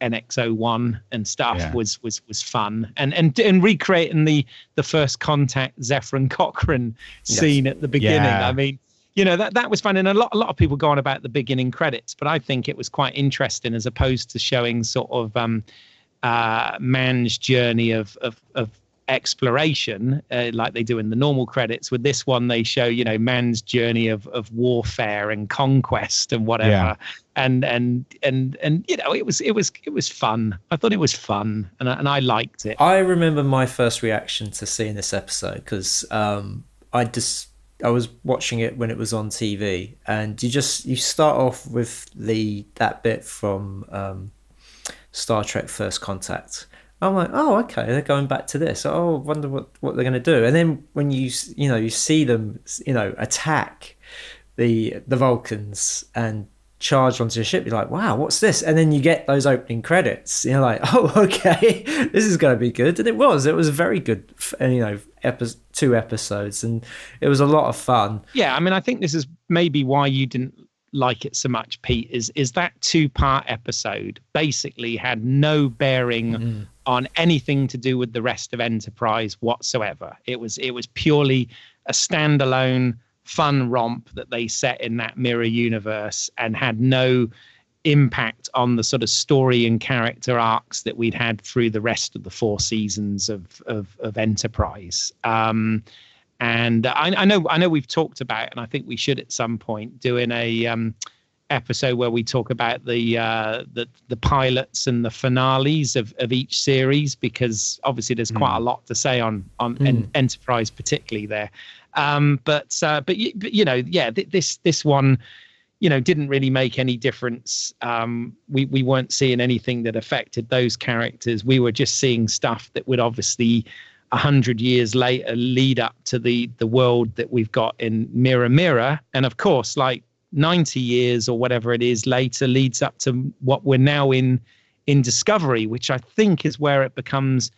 Speaker 2: NX-01 and stuff was fun, and recreating the First Contact Zephyr and Cochrane scene at the beginning. I mean, that was fun. And a lot of people go on about the beginning credits, but I think it was quite interesting as opposed to showing sort of man's journey of exploration like they do in the normal credits. With this one, they show man's journey of warfare and conquest and whatever.
Speaker 3: Yeah.
Speaker 2: And it was fun. I thought it was fun, and I liked it.
Speaker 1: I remember my first reaction to seeing this episode because I was watching it when it was on TV, and you start off with that bit from Star Trek First Contact. I'm like, oh, okay, they're going back to this. Oh, I wonder what they're going to do. And then when you see them, attack the Vulcans and charge onto the ship, you're like, wow, what's this? And then you get those opening credits. You're like, oh, okay, this is going to be good. And it was very good. 2 episodes, and it was a lot of fun.
Speaker 2: Yeah, I mean, I think this is maybe why you didn't like it so much, Pete, is that 2-part episode basically had no bearing on anything to do with the rest of Enterprise whatsoever. It was purely a standalone fun romp that they set in that mirror universe and had no impact on the sort of story and character arcs that we'd had through the rest of the 4 seasons of Enterprise. And I know we've talked about, and I think we should at some point, doing a episode where we talk about the pilots and the finales of each series, because obviously there's quite a lot to say on Enterprise particularly there. But this one, didn't really make any difference. We weren't seeing anything that affected those characters. We were just seeing stuff that would obviously 100 years later lead up to the world that we've got in Mirror Mirror. And of course, like 90 years or whatever it is later leads up to what we're now in Discovery, which I think is where it becomes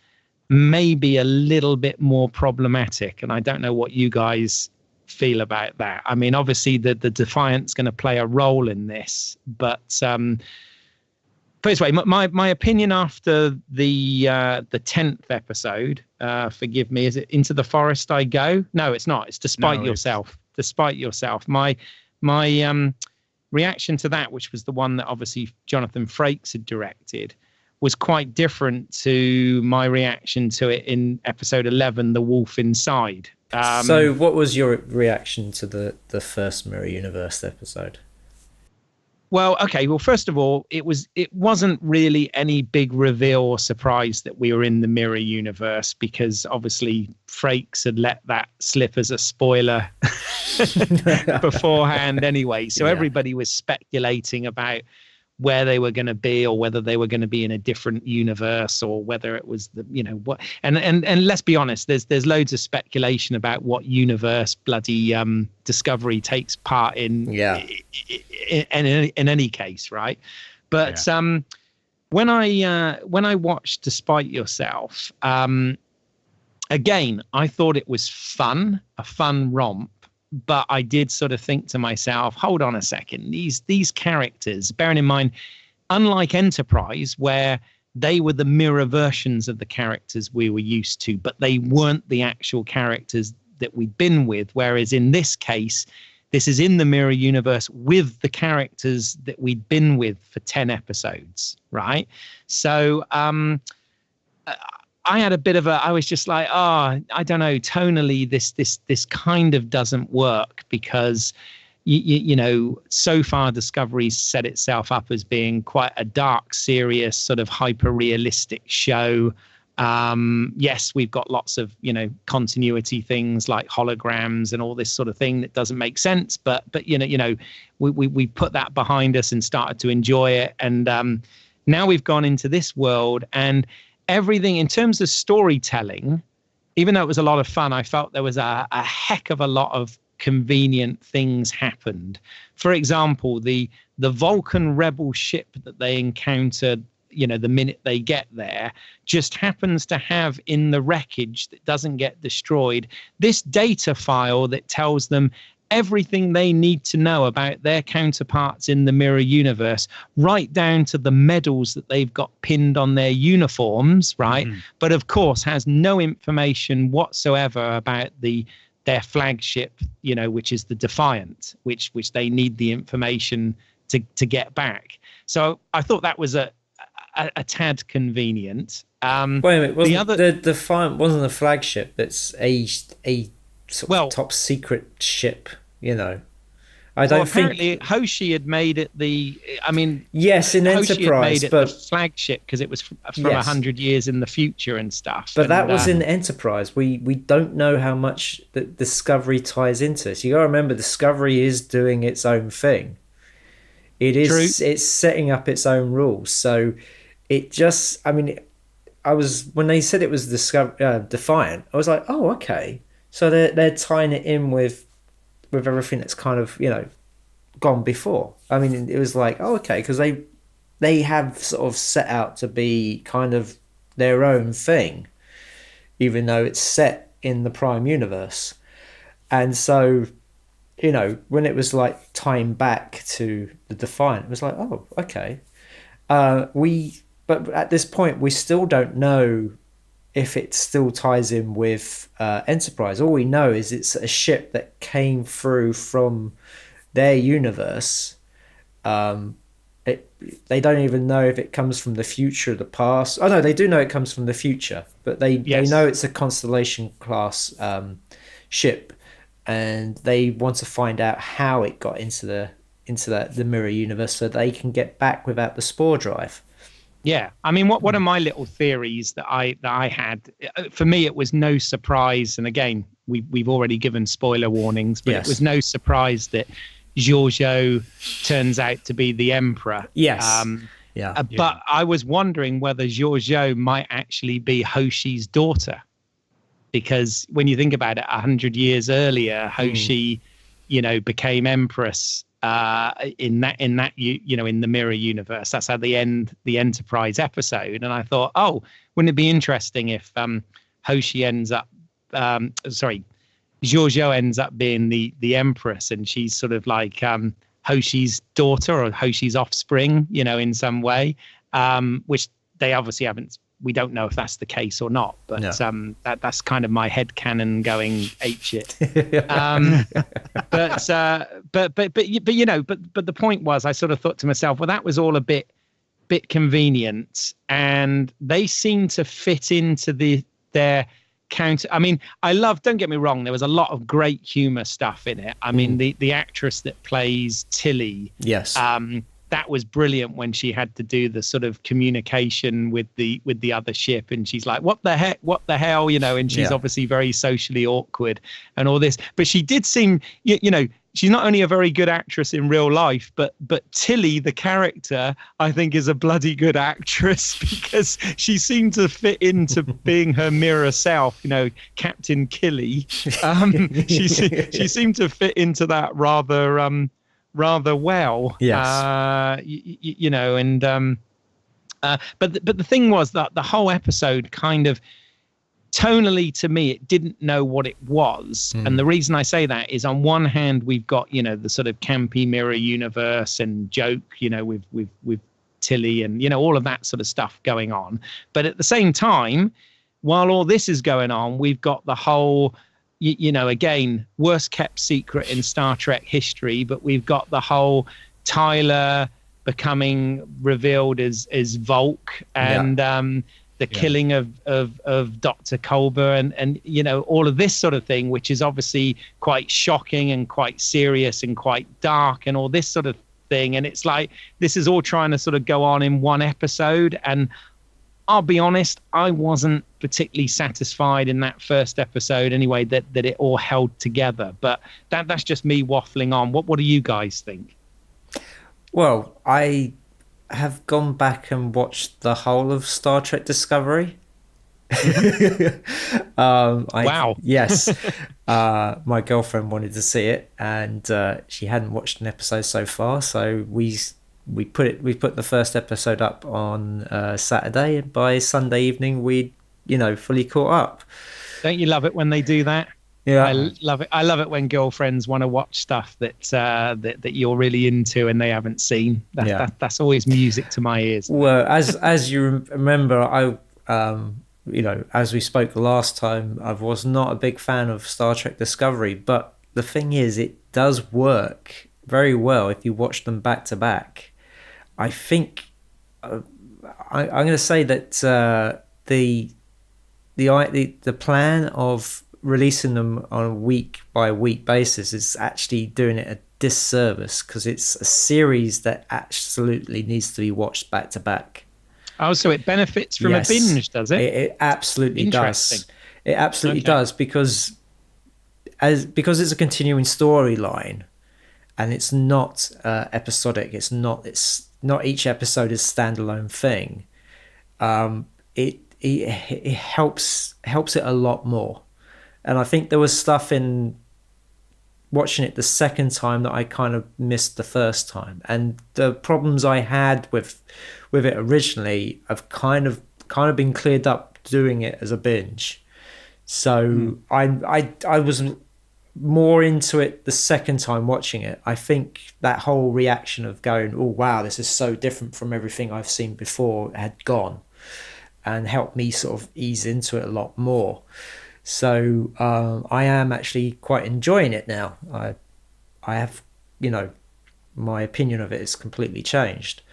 Speaker 2: maybe a little bit more problematic. And I don't know what you guys feel about that. I mean, obviously the Defiant's going to play a role in this, but put it this way, my opinion after the 10th episode, forgive me, is it Into the Forest I Go? No, it's not. It's Despite Yourself. Despite Yourself. My reaction to that, which was the one that obviously Jonathan Frakes had directed, was quite different to my reaction to it in episode 11, The Wolf Inside.
Speaker 1: So what was your reaction to the first Mirror Universe episode?
Speaker 2: Well, okay. Well, first of all, it wasn't really any big reveal or surprise that we were in the Mirror Universe, because obviously Frakes had let that slip as a spoiler beforehand anyway. So everybody was speculating about where they were going to be, or whether they were going to be in a different universe, or whether it was what. And let's be honest, there's loads of speculation about what universe bloody Discovery takes part in. Yeah. In any case, right? But when I watched Despite Yourself, again, I thought it was fun, a fun romp. But I did sort of think to myself, hold on a second, these characters, bearing in mind, unlike Enterprise, where they were the mirror versions of the characters we were used to, but they weren't the actual characters that we'd been with. Whereas in this case, this is in the mirror universe with the characters that we'd been with for 10 episodes, right? So I had a bit of I was just like, I don't know, tonally, this kind of doesn't work, because, so far Discovery's set itself up as being quite a dark, serious, sort of hyper-realistic show. Yes, we've got lots of, continuity things like holograms and all this sort of thing that doesn't make sense. But we put that behind us and started to enjoy it. And now we've gone into this world, and everything in terms of storytelling, even though it was a lot of fun, I felt there was a heck of a lot of convenient things happened. For example, the Vulcan rebel ship that they encountered, the minute they get there, just happens to have in the wreckage that doesn't get destroyed this data file that tells them everything they need to know about their counterparts in the mirror universe, right down to the medals that they've got pinned on their uniforms, right? But of course has no information whatsoever about the their flagship, which is the Defiant, which they need the information to get back. So I thought that was a tad convenient.
Speaker 1: Wait a minute, the Defiant wasn't a flagship? That's a sort of top secret ship, I don't
Speaker 2: apparently
Speaker 1: think
Speaker 2: Hoshi had made it
Speaker 1: yes, in
Speaker 2: Hoshi
Speaker 1: Enterprise,
Speaker 2: had made it the flagship because it was from 100 years in the future and stuff.
Speaker 1: But that was in Enterprise. We don't know how much the Discovery ties into this. You got to remember, Discovery is doing its own thing. It is. True. It's setting up its own rules. So it just. When they said it was Defiant, I was like, oh, okay. So they're tying it in with everything that's kind of gone before. It was like, oh, okay, because they have sort of set out to be kind of their own thing, even though it's set in the Prime universe. And so, when it was like tying back to the Defiant, it was like, oh, okay. But at this point, we still don't know if it still ties in with Enterprise. All we know is it's a ship that came through from their universe. They don't even know if it comes from the future or the past. Oh no, they do know it comes from the future, but they know it's a Constellation class ship, and they want to find out how it got into the mirror universe so they can get back without the spore drive.
Speaker 2: Yeah, one of my little theories that I had, for me, it was no surprise. And again, we've already given spoiler warnings, but It was no surprise that Giorgio turns out to be the Emperor.
Speaker 1: Yes.
Speaker 2: But I was wondering whether Giorgio might actually be Hoshi's daughter, because when you think about it, 100 years earlier, Hoshi, became Empress. In the mirror universe. That's how they end the Enterprise episode. And I thought, wouldn't it be interesting if Hoshi ends up Giorgio ends up being the Empress, and she's sort of like Hoshi's daughter or Hoshi's offspring, in some way, which they obviously haven't. We don't know if that's the case or not, but that's kind of my headcanon going apeshit. But the point was, I sort of thought to myself, well, that was all a bit convenient, and they seem to fit into their counter. Don't get me wrong, there was a lot of great humor stuff in it. The actress that plays Tilly,
Speaker 1: yes.
Speaker 2: That was brilliant when she had to do the sort of communication with the other ship, and she's like, what the hell, and she's obviously very socially awkward and all this. But she did seem, she's not only a very good actress in real life, but Tilly, the character, I think is a bloody good actress, because she seemed to fit into being her mirror self, Captain Killy. She seemed to fit into that rather well.
Speaker 1: Yes.
Speaker 2: But the thing was that the whole episode kind of tonally, to me, it didn't know what it was. And the reason I say that is, on one hand, we've got, the sort of campy mirror universe and joke, with Tilly and, all of that sort of stuff going on. But at the same time, while all this is going on, we've got the whole, again, worst kept secret in Star Trek history, but we've got the whole Tyler becoming revealed as Volk, and the killing of Dr. Culber, and all of this sort of thing, which is obviously quite shocking and quite serious and quite dark and all this sort of thing. And it's like, this is all trying to sort of go on in one episode. And I'll be honest, I wasn't particularly satisfied in that first episode anyway, that it all held together. But that's just me waffling on. What do you guys think?
Speaker 1: Well, I have gone back and watched the whole of Star Trek Discovery.
Speaker 2: Wow.
Speaker 1: Yes. My girlfriend wanted to see it, and she hadn't watched an episode so far, so we put the first episode up on Saturday, and by Sunday evening we fully caught up.
Speaker 2: Don't you love it when they do that?
Speaker 1: Yeah,
Speaker 2: I love it. I love it when girlfriends want to watch stuff that you're really into and they haven't seen. That's always music to my ears.
Speaker 1: Well, as you remember, I as we spoke last time, I was not a big fan of Star Trek Discovery, but the thing is, it does work very well if you watch them back to back. I think I'm going to say that the plan of releasing them on a week by week basis is actually doing it a disservice, because it's a series that absolutely needs to be watched back to back.
Speaker 2: Oh, so it benefits from a binge, does it?
Speaker 1: It absolutely does. It absolutely does, because it's a continuing storyline, and it's not episodic. It's not each episode is standalone thing. It helps it a lot more. And I think there was stuff in watching it the second time that I kind of missed the first time, and the problems I had with it originally have kind of been cleared up doing it as a binge. So I was more into it the second time watching it. I think that whole reaction of going, oh wow, this is so different from everything I've seen before, had gone, and helped me sort of ease into it a lot more. So I am actually quite enjoying it now. I have, my opinion of it is completely changed.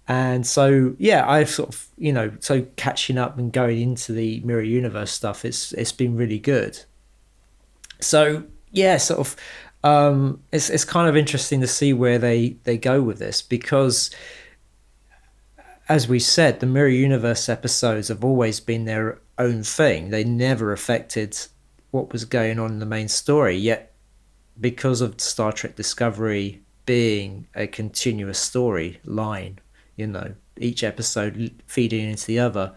Speaker 1: And so, yeah, I've sort of, so catching up and going into the Mirror Universe stuff, it's been really good. So, yeah, sort of, it's kind of interesting to see where they go with this, because, as we said, the Mirror Universe episodes have always been their own thing. They never affected what was going on in the main story, yet because of Star Trek Discovery being a continuous story line, each episode feeding into the other,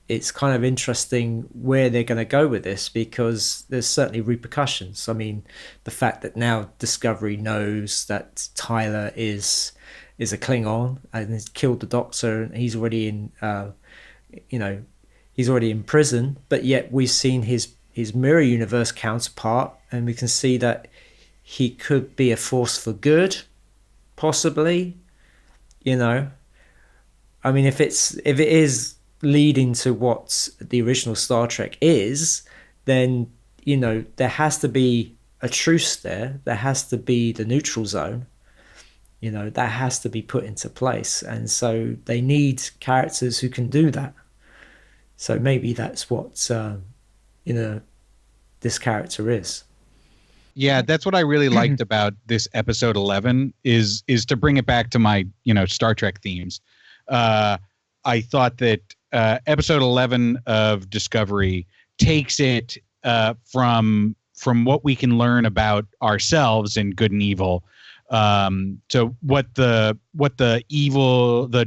Speaker 1: it's kind of interesting where they're going to go with this, because there's certainly repercussions. I mean, the fact that now Discovery knows that Tyler is a Klingon and has killed the Doctor, and he's already in he's already in prison, but yet we've seen his Mirror Universe counterpart, and we can see that he could be a force for good, possibly. I mean, if it is leading to what the original Star Trek is, then there has to be a truce there. There has to be the neutral zone. That has to be put into place, and so they need characters who can do that. So maybe that's what this character is.
Speaker 3: Yeah, that's what I really liked about this episode 11 is to bring it back to my Star Trek themes. I thought that episode 11 of Discovery takes it from what we can learn about ourselves in good and evil, to what the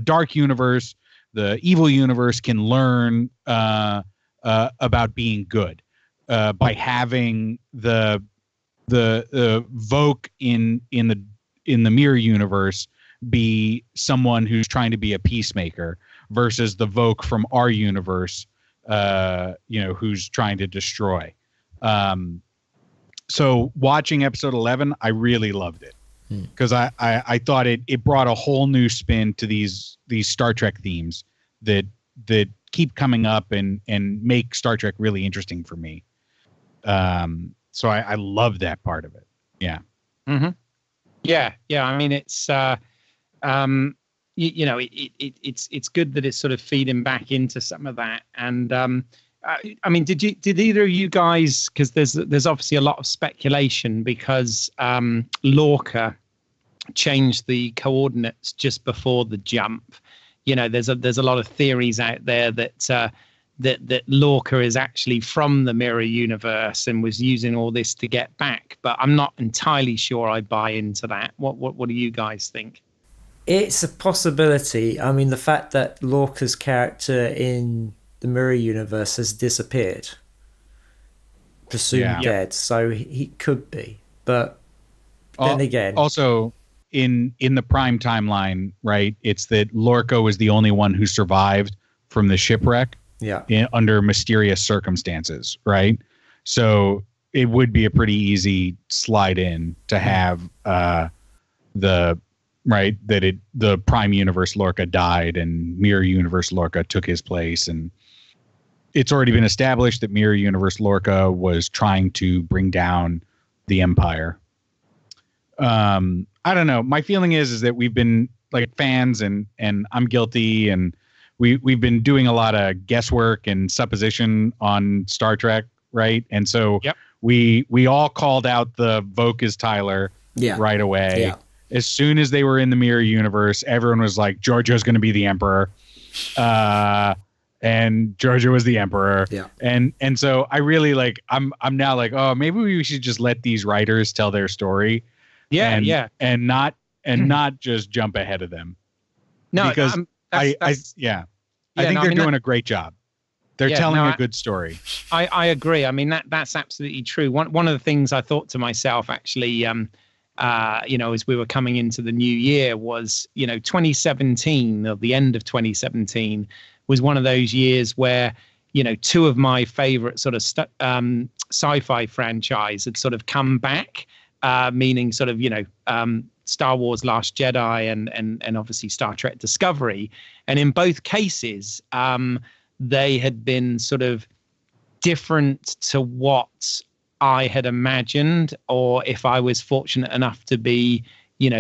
Speaker 3: dark universe, the evil universe can learn about being good by having the Voq in the Mirror Universe be someone who's trying to be a peacemaker, versus the Voq from our universe, who's trying to destroy. So watching episode 11, I really loved it, because I thought it brought a whole new spin to these Star Trek themes that keep coming up and make Star Trek really interesting for me. So I love that part of it. Yeah.
Speaker 2: Mm-hmm. Yeah. I mean, it's it's good that it's sort of feeding back into some of that. And I mean, did either of you guys, because there's obviously a lot of speculation, because Lorca changed the coordinates just before the jump. There's a lot of theories out there that Lorca is actually from the Mirror Universe and was using all this to get back, but I'm not entirely sure I buy into that. What do you guys think?
Speaker 1: It's a possibility. I mean, the fact that Lorca's character in the Mirror Universe has disappeared, presumed dead, so he could be. But then again,
Speaker 3: also in the Prime timeline, right? It's that Lorca was the only one who survived from the shipwreck. Under mysterious circumstances, right? So it would be a pretty easy slide in to have the Prime Universe Lorca died and Mirror Universe Lorca took his place, and it's already been established that Mirror Universe Lorca was trying to bring down the Empire. I don't know. My feeling is that we've been like fans, and I'm guilty, and we've been doing a lot of guesswork and supposition on Star Trek, right? And so we all called out the Voke as Tyler right away.
Speaker 1: Yeah.
Speaker 3: As soon as they were in the Mirror Universe, everyone was like, Giorgio's going to be the Emperor. And Giorgio was the Emperor.
Speaker 1: Yeah.
Speaker 3: And so I really like, I'm now like, oh, maybe we should just let these writers tell their story. And not just jump ahead of them.
Speaker 2: No,
Speaker 3: because I think they're doing a great job. They're telling a good story.
Speaker 2: I agree. I mean, that's absolutely true. One of the things I thought to myself, actually, as we were coming into the new year was, 2017, or the end of 2017 was one of those years where, two of my favorite sort of sci-fi franchise had sort of come back, meaning sort of, Star Wars Last Jedi and obviously Star Trek Discovery. And in both cases, they had been sort of different to what I had imagined, or if I was fortunate enough to be,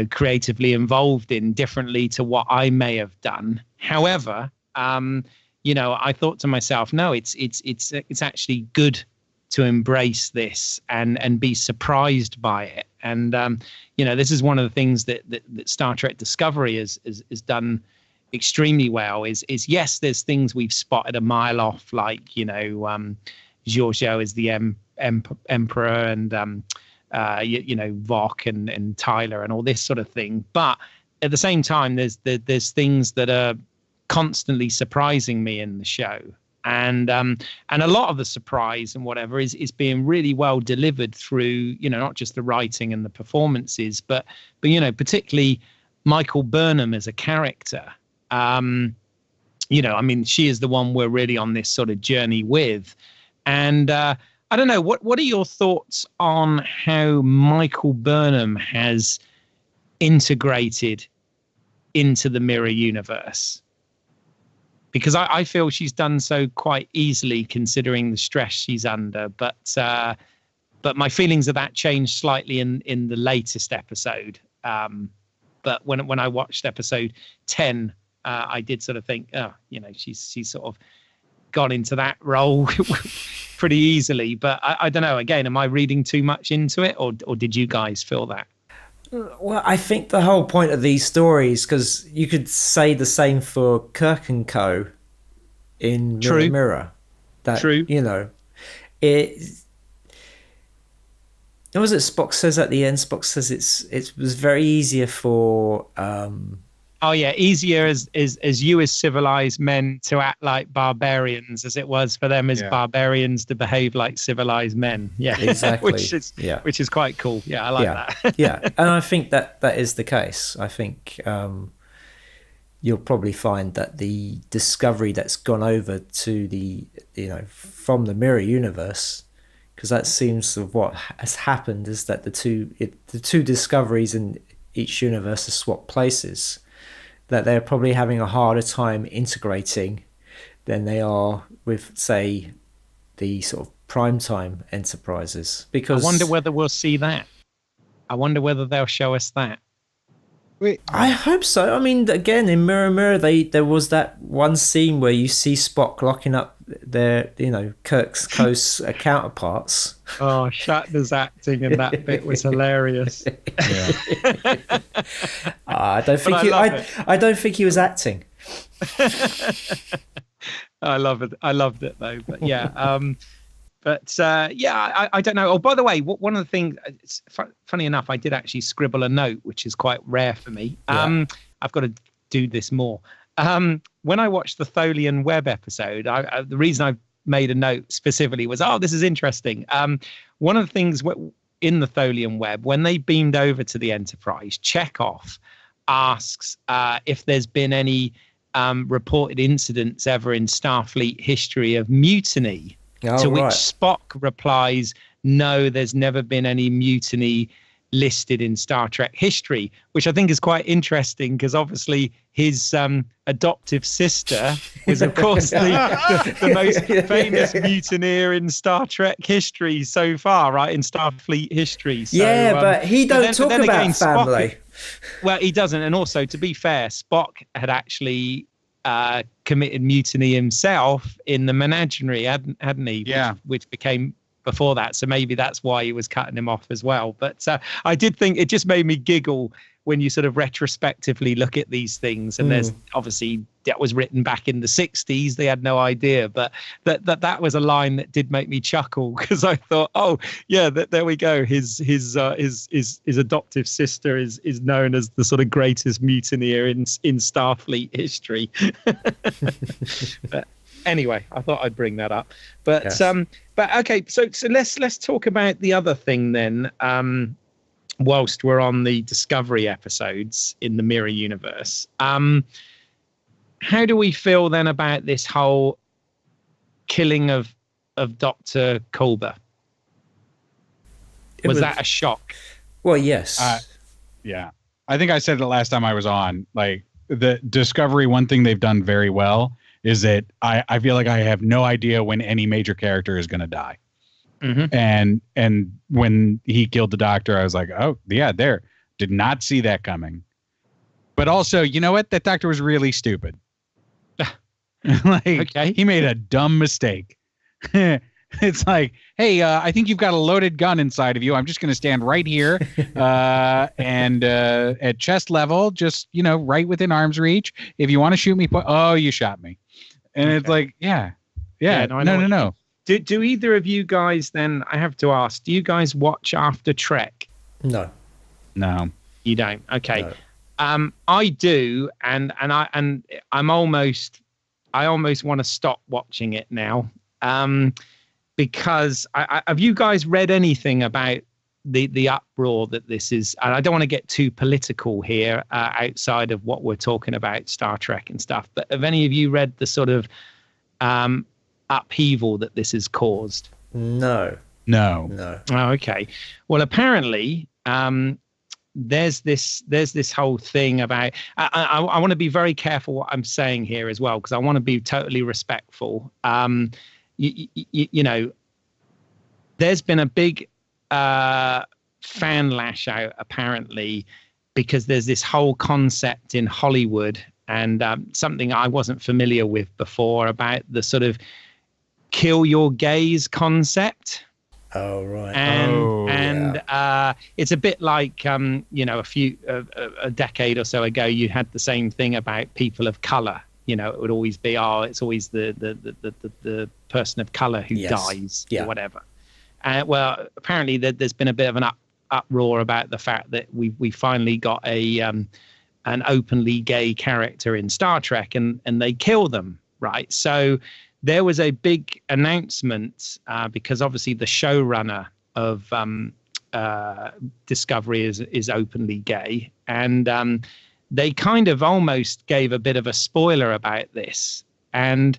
Speaker 2: creatively involved in, differently to what I may have done. However, I thought to myself, no, it's actually good to embrace this and be surprised by it. And this is one of the things that Star Trek Discovery has done extremely well. Is yes, there's things we've spotted a mile off, like Giorgio is the Emperor, and Vok and Tyler and all this sort of thing. But at the same time, there's things that are constantly surprising me in the show. And a lot of the surprise and whatever is being really well delivered through, not just the writing and the performances, but particularly Michael Burnham as a character. She is the one we're really on this sort of journey with. And I don't know, what are your thoughts on how Michael Burnham has integrated into the Mirror Universe? Because I feel she's done so quite easily, considering the stress she's under. But my feelings of that changed slightly in the latest episode. But when I watched episode 10, I did sort of think, she's sort of gone into that role pretty easily. But I don't know. Again, am I reading too much into it, or did you guys feel that?
Speaker 1: Well, I think the whole point of these stories, because you could say the same for Kirk and Co. in Mirror Mirror.
Speaker 2: True.
Speaker 1: It was it Spock says at the end. Spock says it was very easier for.
Speaker 2: Easier as you as civilized men to act like barbarians as it was for them as barbarians to behave like civilized men. Yeah,
Speaker 1: exactly.
Speaker 2: which is quite cool. Yeah, I like that.
Speaker 1: Yeah, and I think that is the case. I think you'll probably find that the discovery that's gone over to the from the Mirror Universe, because that seems of what has happened is that the two discoveries in each universe are swapped places. That they're probably having a harder time integrating than they are with, say, the sort of primetime enterprises. Because
Speaker 2: I wonder whether we'll see that. I wonder whether they'll show us that.
Speaker 3: Wait,
Speaker 1: I hope so. I mean, again, in Mirror Mirror, there was that one scene where you see Spock locking up their, Kirk's close counterparts.
Speaker 2: Oh, Shatner's acting in that bit was hilarious.
Speaker 1: I don't think he was acting.
Speaker 2: I loved it though. But yeah, I don't know. Oh, by the way, one of the things, it's funny enough, I did actually scribble a note, which is quite rare for me. I've got to do this more. When I watched the Tholian Web episode, the reason I made a note specifically was, this is interesting. One of the things in the Tholian Web, when they beamed over to the Enterprise, Chekhov asks if there's been any reported incidents ever in Starfleet history of mutiny. Which Spock replies, no, there's never been any mutiny listed in Star Trek history, which I think is quite interesting because obviously his adoptive sister was, of course, the most famous mutineer in Star Trek history so far, right? In Starfleet history. So,
Speaker 1: but he don't talk about
Speaker 2: again,
Speaker 1: family.
Speaker 2: Well, he doesn't. And also, to be fair, Spock had actually committed mutiny himself in the Menagerie, hadn't he?
Speaker 3: Yeah.
Speaker 2: Which became before that. So maybe that's why he was cutting him off as well. But I did think it just made me giggle when you sort of retrospectively look at these things. And there's obviously that was written back in the 60s. They had no idea. But that was a line that did make me chuckle because I thought, oh, yeah, there we go. His adoptive sister is known as the sort of greatest mutineer in Starfleet history. But anyway, I thought I'd bring that up. But yes. But okay, so let's talk about the other thing then. Whilst we're on the Discovery episodes in the Mirror Universe, how do we feel then about this whole killing of Dr. Culber? Was that a shock?
Speaker 1: Well, yes.
Speaker 3: Yeah, I think I said it last time I was on. Like the Discovery, one thing they've done very well is that I feel like I have no idea when any major character is going to die. Mm-hmm. And when he killed the Doctor, I was like, oh, yeah, did not see that coming. But also, you know what? That Doctor was really stupid. Okay. He made a dumb mistake. It's like, hey, I think you've got a loaded gun inside of you. I'm just going to stand right here and at chest level, just, right within arm's reach. If you want to shoot me, oh, you shot me. And it's like, no.
Speaker 2: Do either of you guys then, I have to ask, do you guys watch After Trek?
Speaker 1: No.
Speaker 2: You don't? Okay. No. I do, and I almost want to stop watching it now. Because have you guys read anything about the uproar that this is? And I don't want to get too political here outside of what we're talking about, Star Trek and stuff. But have any of you read the sort of upheaval that this has caused?
Speaker 1: No.
Speaker 2: Oh, okay. Well, apparently, there's this whole thing about. I want to be very careful what I'm saying here as well because I want to be totally respectful. There's been a big fan lash out apparently because there's this whole concept in Hollywood and something I wasn't familiar with before about the sort of kill your gays concept.
Speaker 1: Oh, right.
Speaker 2: And it's a bit like, a decade or so ago, you had the same thing about people of color. It would always be, it's always the person of color who dies or whatever. Well, apparently there's been a bit of an uproar about the fact that we finally got an openly gay character in Star Trek and they kill them, right? So there was a big announcement because obviously the showrunner of Discovery is openly gay, and they kind of almost gave a bit of a spoiler about this. And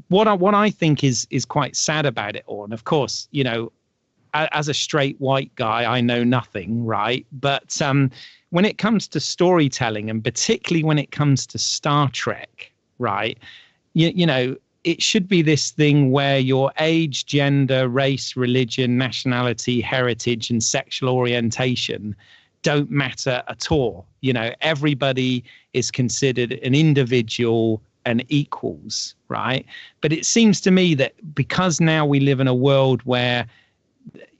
Speaker 2: what I think is quite sad about it all. And of course, as a straight white guy, I know nothing, right? But when it comes to storytelling, and particularly when it comes to Star Trek, right? It should be this thing where your age, gender, race, religion, nationality, heritage, and sexual orientation don't matter at all. Everybody is considered an individual and equals, right? But it seems to me that because now we live in a world where,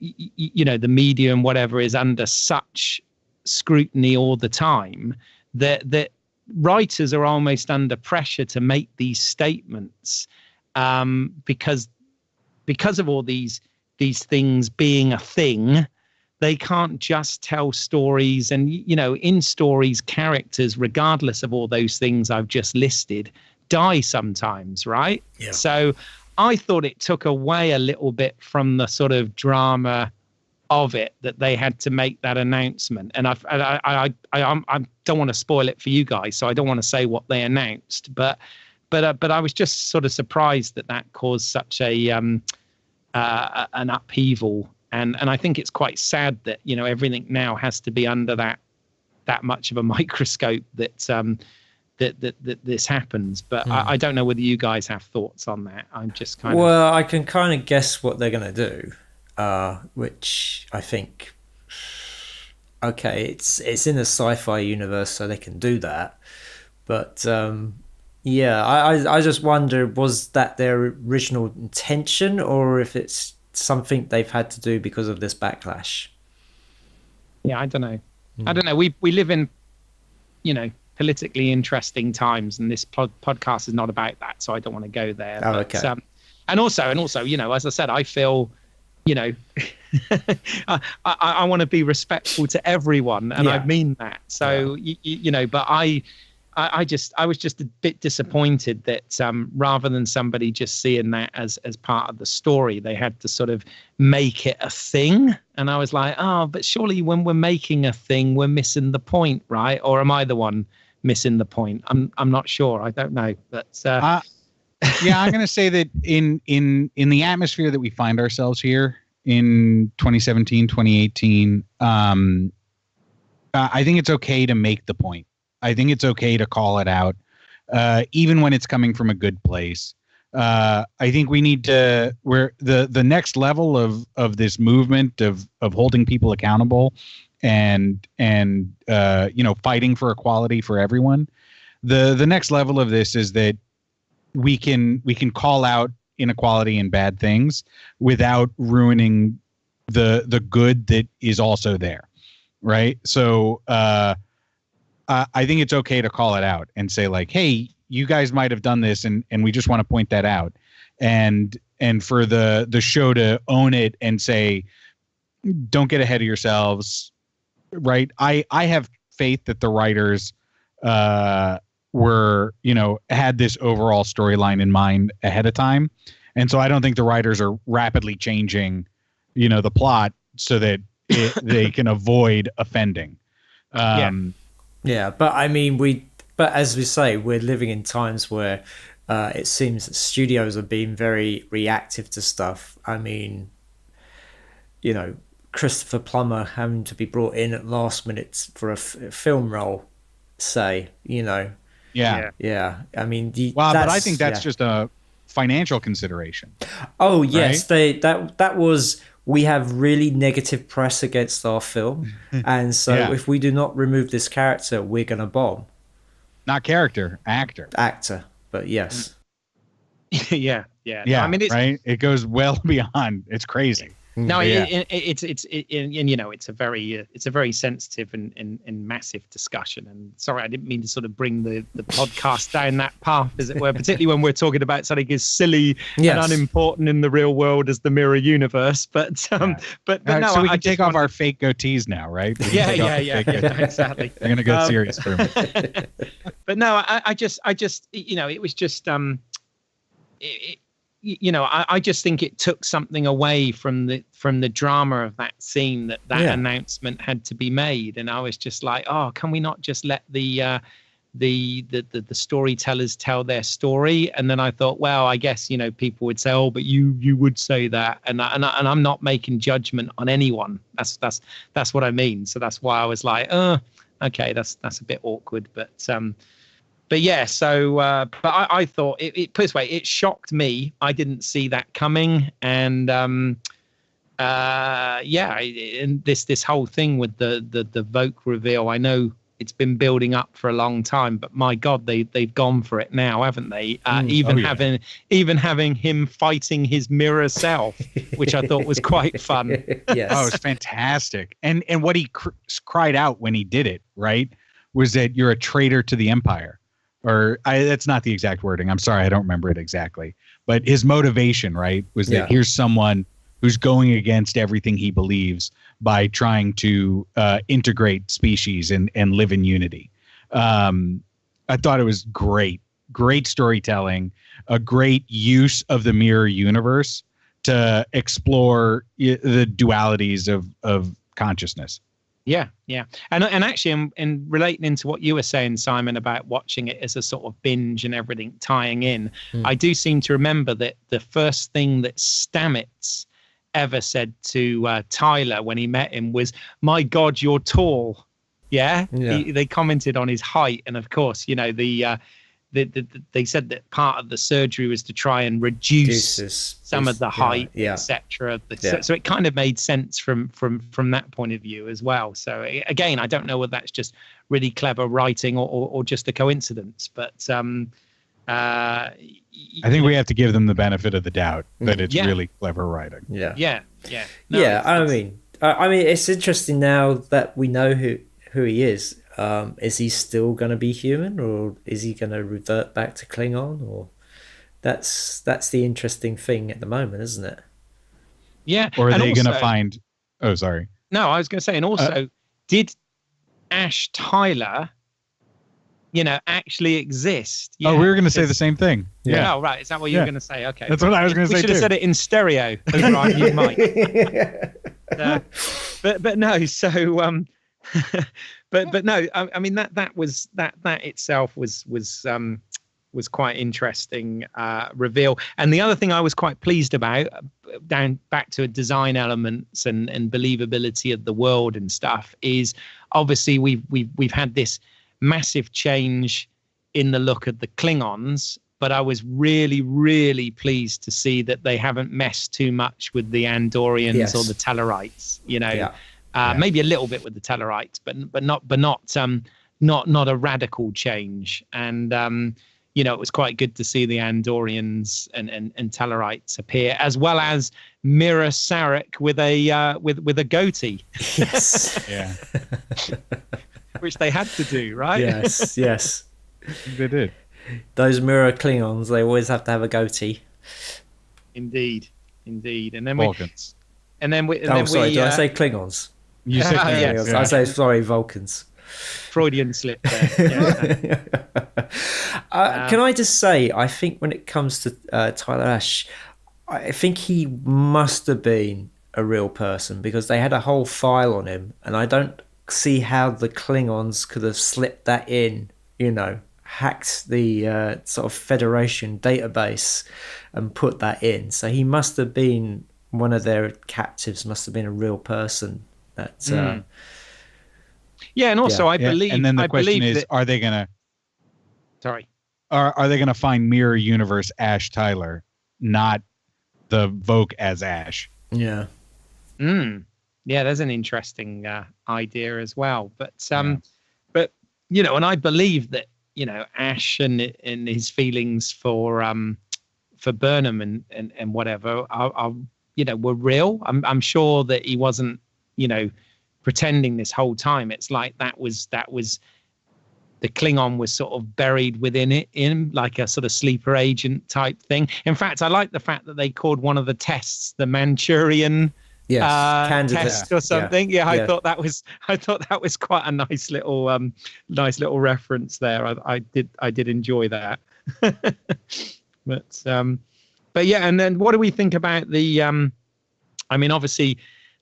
Speaker 2: the media and whatever is under such scrutiny all the time, that writers are almost under pressure to make these statements because of all these things being a thing. They can't just tell stories and, in stories, characters, regardless of all those things I've just listed, die sometimes, right?
Speaker 1: Yeah.
Speaker 2: So I thought it took away a little bit from the sort of drama of it that they had to make that announcement. And I don't want to spoil it for you guys, so I don't want to say what they announced. But I was just sort of surprised that caused such an upheaval. And I think it's quite sad that, you know, everything now has to be under that much of a microscope that this happens. But I don't know whether you guys have thoughts on that. I'm just kind of...
Speaker 1: Well, I can kind of guess what they're going to do, which I think, okay, it's in a sci-fi universe, so they can do that. But yeah, I just wonder, was that their original intention, or if it's something they've had to do because of this backlash?
Speaker 2: Yeah, I don't know. I don't know. We live in, you know, politically interesting times, and this podcast is not about that, so I don't want to go there.
Speaker 1: Oh,
Speaker 2: but,
Speaker 1: okay.
Speaker 2: And also, you know, as I said, I feel, you know, I want to be respectful to everyone, and I mean that. So you know, but I was just a bit disappointed that rather than somebody just seeing that as part of the story, they had to sort of make it a thing. And I was like, oh, but surely when we're making a thing, we're missing the point, right? Or am I the one missing the point? I'm not sure. I don't know. But
Speaker 3: yeah, I'm going to say that in the atmosphere that we find ourselves here in 2017, 2018, I think it's okay to make the point. I think it's okay to call it out, even when it's coming from a good place. I think we need to, where the next level of this movement of holding people accountable and you know, fighting for equality for everyone. The next level of this is that we can call out inequality and bad things without ruining the good that is also there, right? So I think it's okay to call it out and say, like, hey, you guys might have done this, and we just want to point that out, and for the show to own it and say, don't get ahead of yourselves, right? I have faith that the writers were, you know, had this overall storyline in mind ahead of time, and so I don't think the writers are rapidly changing, you know, the plot so that they can avoid offending.
Speaker 1: Yeah, but I mean, but as we say, we're living in times where it seems that studios are being very reactive to stuff. I mean, you know, Christopher Plummer having to be brought in at last minute for a film role, say, you know. Yeah. I mean,
Speaker 3: but I think that's just a financial consideration.
Speaker 1: Oh yes,
Speaker 3: right?
Speaker 1: that was. We have really negative press against our film, and so if we do not remove this character, we're going to bomb.
Speaker 3: Not character, actor.
Speaker 1: But yes.
Speaker 2: Yeah.
Speaker 3: I mean, right? It goes well beyond. It's crazy.
Speaker 2: No, it's you know, it's a very sensitive and massive discussion. And sorry, I didn't mean to sort of bring the podcast down that path, as it were, particularly when we're talking about something as silly and unimportant in the real world as the mirror universe. But no,
Speaker 3: so we can take off our fake goatees now, right?
Speaker 2: Yeah, exactly.
Speaker 3: We're gonna go serious for a minute.
Speaker 2: But no, I just you know, it was just you know, I just think it took something away from the drama of that scene that announcement had to be made, and I was just like, oh, can we not just let the storytellers tell their story? And then I thought, well, I guess, you know, people would say, oh, but you would say that, and I'm not making judgment on anyone. That's what I mean. So that's why I was like, okay, that's a bit awkward, but yeah, so but I thought it put this way, it shocked me. I didn't see that coming, and and this whole thing with the Vogue reveal, I know it's been building up for a long time, but my God, they've gone for it now, haven't they? Even having him fighting his mirror self, which I thought was quite fun.
Speaker 1: Yes.
Speaker 3: Oh, it's fantastic. And what he cried out when he did it, right, was that you're a traitor to the empire. Or that's not the exact wording. I'm sorry, I don't remember it exactly. But his motivation, right, was that here's someone who's going against everything he believes by trying to integrate species and live in unity. I thought it was great storytelling, a great use of the mirror universe to explore the dualities of consciousness.
Speaker 2: Yeah. And actually, in relating into what you were saying, Simon, about watching it as a sort of binge and everything tying in, I do seem to remember that the first thing that Stamets ever said to Tyler when he met him was, "My God, you're tall." Yeah. They commented on his height, and of course, you know, they said that part of the surgery was to try and reduce some of the height, etc. So it kind of made sense from that point of view as well. So again, I don't know whether that's just really clever writing or just a coincidence, but I
Speaker 3: think we have to give them the benefit of the doubt that it's really clever writing.
Speaker 2: No,
Speaker 1: I mean, it's interesting now that we know who he is. Is he still going to be human, or is he going to revert back to Klingon? Or that's the interesting thing at the moment, isn't it?
Speaker 2: Yeah.
Speaker 3: Or are they going to find? Oh, sorry.
Speaker 2: No, I was going to say, and also, did Ash Tyler, actually exist?
Speaker 3: Yeah, we were going to say the same thing.
Speaker 2: Yeah. Oh, right. Is that what you were going to say? Okay.
Speaker 3: That's what I was going to say.
Speaker 2: We should have said it in stereo, as Ryan, you might. But no. So but no. I mean that itself was quite interesting reveal. And the other thing I was quite pleased about, down back to design elements and believability of the world and stuff, is obviously we've had this massive change in the look of the Klingons, but I was really, really pleased to see that they haven't messed too much with the Andorians or the Tellarites. Maybe a little bit with the Tellarites, but not a radical change. And it was quite good to see the Andorians and Tellarites appear, as well as Mira Sarek with a goatee.
Speaker 1: Yes.
Speaker 3: Yeah.
Speaker 2: Which they had to do, right?
Speaker 1: Yes.
Speaker 3: They did.
Speaker 1: Those mirror Klingons, they always have to have a goatee.
Speaker 2: Indeed. And then
Speaker 3: Vulcans.
Speaker 2: Did
Speaker 1: I say Klingons?
Speaker 3: You said Klingons.
Speaker 1: I say sorry, Vulcans.
Speaker 2: Freudian slip there.
Speaker 1: Can I just say, I think when it comes to Tyler Ash, I think he must have been a real person, because they had a whole file on him, and I don't see how the Klingons could have slipped that in, hacked the sort of Federation database and put that in. So he must have been one of their captives, must have been a real person. And also I believe.
Speaker 3: And then the question is, are they gonna?
Speaker 2: Sorry.
Speaker 3: Are they gonna find Mirror Universe Ash Tyler, not the Voke as Ash?
Speaker 1: Yeah.
Speaker 2: Yeah, there's an interesting idea as well. But and I believe that Ash and his feelings for Burnham and whatever are were real. I'm sure that he wasn't pretending this whole time. It's like that was the Klingon was sort of buried within him, like a sort of sleeper agent type thing. In fact, I like the fact that they called one of the tests the Manchurian test or something. I thought that was quite a nice little reference there. I did enjoy that. but yeah, and then what do we think about the obviously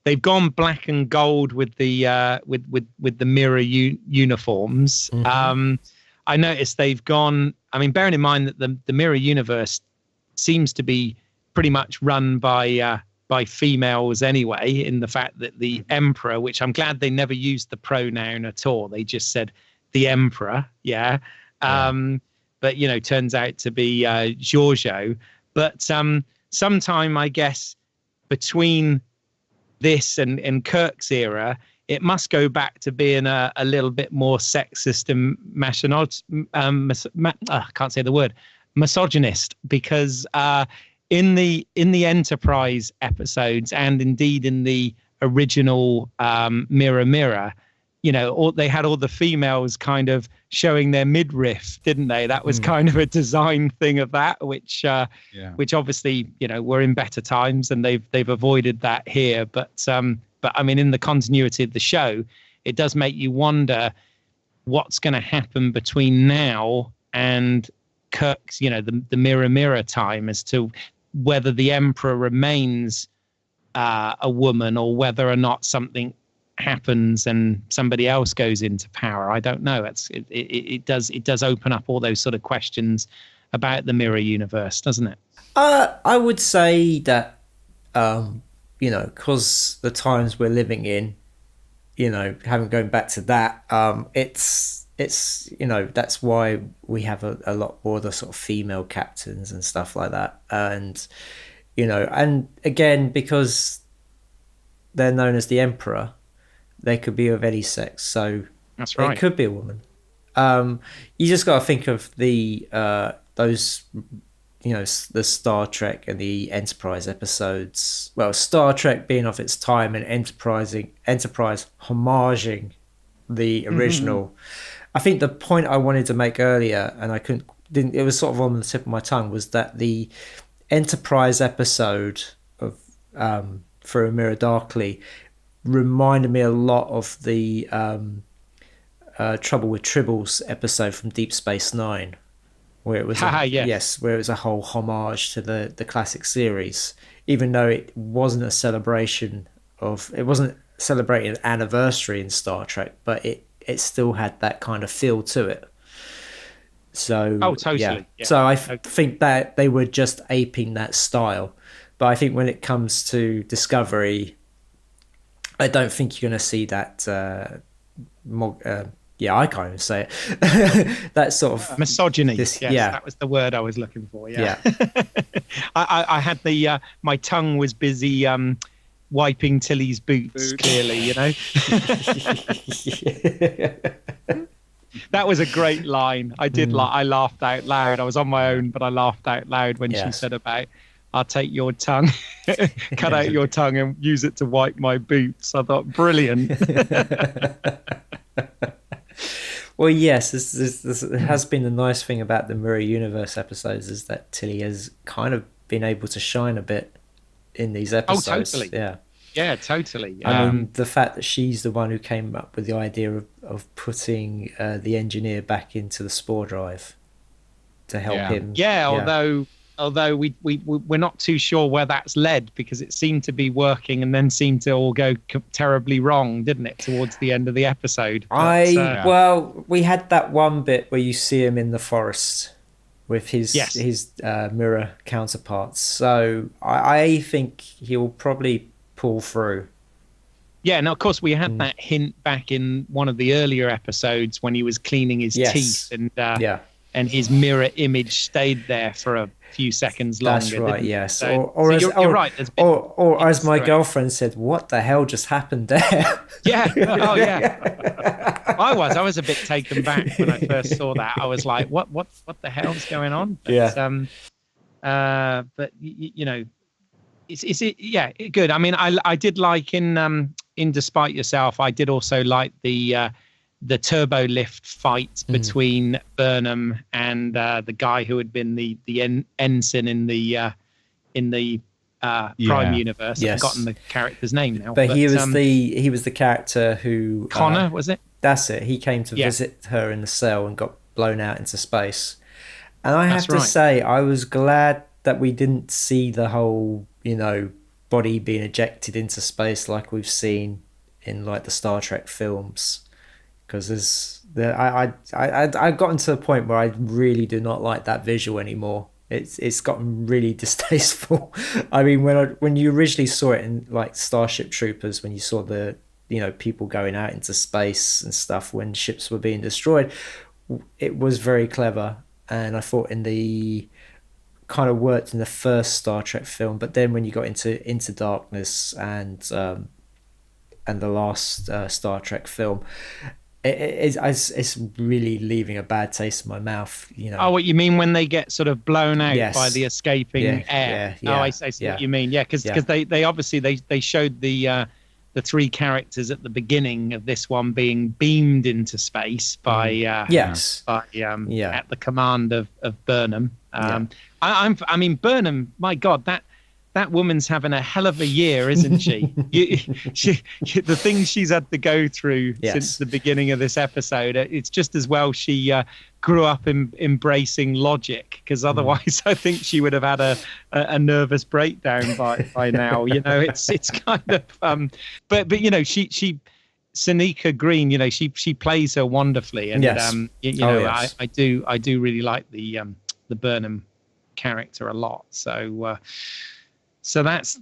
Speaker 2: they've gone black and gold with the with the mirror uniforms.
Speaker 1: Mm-hmm.
Speaker 2: I noticed they've gone, bearing in mind that the mirror universe seems to be pretty much run by females anyway, in the fact that the Emperor, which I'm glad they never used the pronoun at all, they just said the Emperor, but turns out to be Giorgio. But sometime, I guess, between this and Kirk's era, it must go back to being a little bit more sexist and can't say the word, misogynist, because in the Enterprise episodes, and indeed in the original Mirror, they had all the females kind of showing their midriff, didn't they? That was kind of a design thing of that, which obviously we're in better times, and they've avoided that here. But in the continuity of the show, it does make you wonder what's going to happen between now and Kirk's, the Mirror time, as to whether the Emperor remains a woman, or whether or not something happens and somebody else goes into power. I don't know. It does open up all those sort of questions about the mirror universe, doesn't it?
Speaker 1: I would say that because the times we're living in, having going back to that, it's that's why we have a lot more of the sort of female captains and stuff like that, and and again, because they're known as the Emperor, they could be of any sex, so
Speaker 2: that's right.
Speaker 1: It could be a woman. You just got to think of the those the Star Trek and the Enterprise episodes. Well, Star Trek being of its time and Enterprise homaging the original. Mm-hmm. I think the point I wanted to make earlier, and I didn't, it was sort of on the tip of my tongue, was that the Enterprise episode of Through a Mirror Darkly reminded me a lot of the Trouble with Tribbles episode from Deep Space Nine, where it was where it was a whole homage to the classic series, even though it wasn't celebrating an anniversary in Star Trek, but it still had that kind of feel to it. So
Speaker 2: totally.
Speaker 1: Yeah. So I think that they were just aping that style, but I think when it comes to Discovery, I don't think you're going to see that I can't even say it. That sort of
Speaker 2: misogyny. That was the word I was looking for. Yeah. I had my tongue was busy wiping Tilly's boots. Clearly, That was a great line. I did I laughed out loud. I was on my own, but I laughed out loud when she said about, "I'll take your tongue, cut out your tongue and use it to wipe my boots." I thought, brilliant.
Speaker 1: Well, yes, this has been the nice thing about the Mirror Universe episodes, is that Tilly has kind of been able to shine a bit in these episodes.
Speaker 2: Oh, totally. Yeah, totally.
Speaker 1: I mean, the fact that she's the one who came up with the idea of putting the engineer back into the spore drive to help him.
Speaker 2: Yeah, although we're not too sure where that's led, because it seemed to be working and then seemed to all go terribly wrong, didn't it, towards the end of the episode?
Speaker 1: Well, we had that one bit where you see him in the forest with his mirror counterparts. So I think he'll probably pull through.
Speaker 2: Yeah, and of course we had that hint back in one of the earlier episodes when he was cleaning his teeth, and his mirror image stayed there for a few seconds longer.
Speaker 1: That's right. Yes.
Speaker 2: So you're right.
Speaker 1: Or as my girlfriend said, "What the hell just happened there?"
Speaker 2: Yeah. Oh yeah. I was a bit taken back when I first saw that. I was like, "What the hell's going on?" But, but it's good. I mean, I did like in Despite Yourself. I did also like the turbo lift fight between Burnham and the guy who had been the ensign in the Prime universe. I've forgotten the character's name now.
Speaker 1: But he was the character who
Speaker 2: Connor, was it?
Speaker 1: That's it. He came to visit her in the cell and got blown out into space. And I have to say, I was glad that we didn't see the whole, body being ejected into space like we've seen in like the Star Trek films, because I've gotten to a point where I really do not like that visual anymore. It's gotten really distasteful. I mean, when you originally saw it in like Starship Troopers, when you saw the people going out into space and stuff when ships were being destroyed, it was very clever, and I thought in the kind of worked in the first Star Trek film, but then when you got into Darkness and the last Star Trek film, it's really leaving a bad taste in my mouth. Oh,
Speaker 2: what you mean when they get sort of blown out by the escaping air?
Speaker 1: Yeah.
Speaker 2: Oh, I see what you mean. Yeah, because they obviously they showed the three characters at the beginning of this one being beamed into space by at the command of Burnham. I mean, Burnham, my God, that woman's having a hell of a year, isn't she? The things she's had to go through since the beginning of this episode, it's just as well she grew up embracing logic, because otherwise I think she would have had a nervous breakdown by now. It's kind of but she Sonequa Green, she plays her wonderfully, and I do really like the Burnham character a lot. So So that's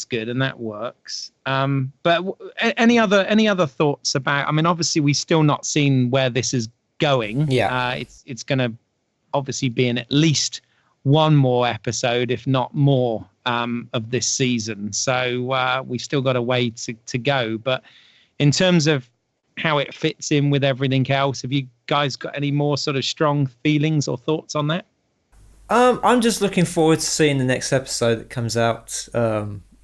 Speaker 2: good, and that works. But any other thoughts about? I mean, obviously, we've still not seen where this is going.
Speaker 1: Yeah.
Speaker 2: It's going to obviously be in at least one more episode, if not more, of this season. So we've still got a way to go. But in terms of how it fits in with everything else, have you guys got any more sort of strong feelings or thoughts on that?
Speaker 1: I'm just looking forward to seeing the next episode that comes out,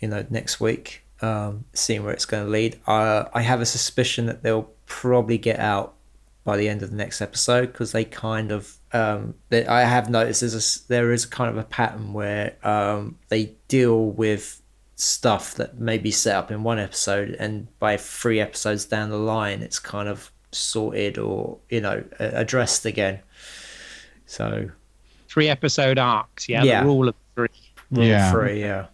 Speaker 1: next week. Seeing where it's going to lead. I have a suspicion that they'll probably get out by the end of the next episode, because they kind of, I have noticed there is a kind of a pattern where they deal with stuff that may be set up in one episode, and by 3 episodes down the line, it's kind of sorted or addressed again. So.
Speaker 2: 3 episode arcs, yeah.
Speaker 1: Yeah.
Speaker 2: The rule of 3.
Speaker 1: Rule of 3, yeah.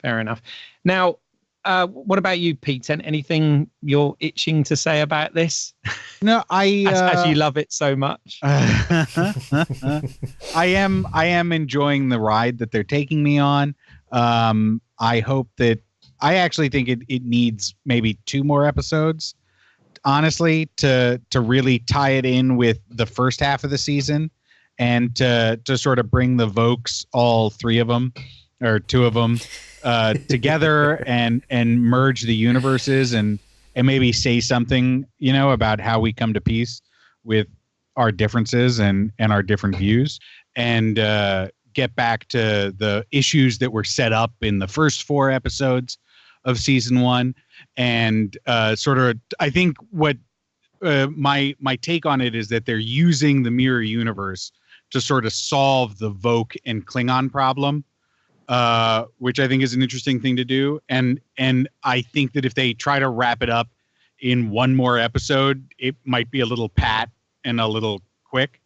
Speaker 2: Fair enough. Now, what about you, Pete? Anything you're itching to say about this?
Speaker 3: No,
Speaker 2: as you love it so much.
Speaker 3: I am enjoying the ride that they're taking me on. I hope that I actually think it needs maybe 2 more episodes, honestly, to really tie it in with the first half of the season. And to sort of bring the Vokes, all 3 of them, or 2 of them, together and merge the universes and maybe say something, about how we come to peace with our differences and our different views, and get back to the issues that were set up in the first 4 episodes of season 1. And sort of, I think what my take on it is that they're using the mirror universe to sort of solve the Voke and Klingon problem, which I think is an interesting thing to do. And I think that if they try to wrap it up in 1 more episode, it might be a little pat and a little quick.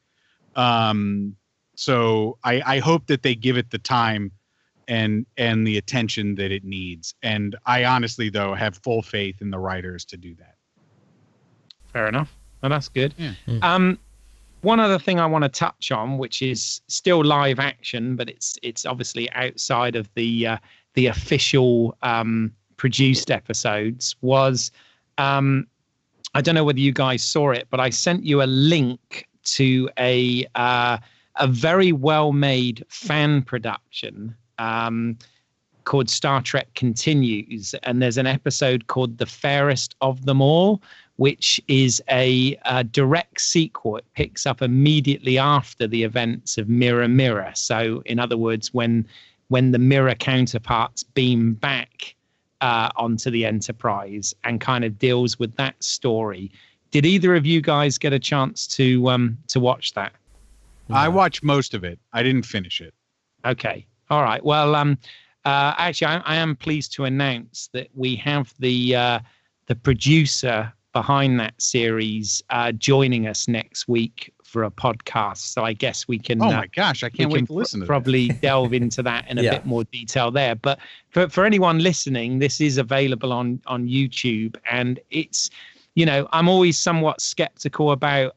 Speaker 3: So I hope that they give it the time and the attention that it needs. And I honestly, though, have full faith in the writers to do that.
Speaker 2: Fair enough. Well, that's good.
Speaker 3: Yeah.
Speaker 2: One other thing I want to touch on, which is still live action, but it's obviously outside of the official produced episodes, was I don't know whether you guys saw it, but I sent you a link to a very well made fan production called Star Trek Continues, and there's an episode called The Fairest of Them All, which is a direct sequel. It picks up immediately after the events of Mirror Mirror. So in other words, when the mirror counterparts beam back onto the Enterprise, and kind of deals with that story. Did either of you guys get a chance to watch that?
Speaker 3: I watched most of it. I didn't finish it.
Speaker 2: Okay. All right. Well, actually, I am pleased to announce that we have the producer behind that series joining us next week for a podcast. So I guess we can.
Speaker 3: Oh my gosh, I can't wait to listen to
Speaker 2: probably delve into that in a bit more detail there. But for anyone listening, this is available on YouTube, and it's, I'm always somewhat skeptical about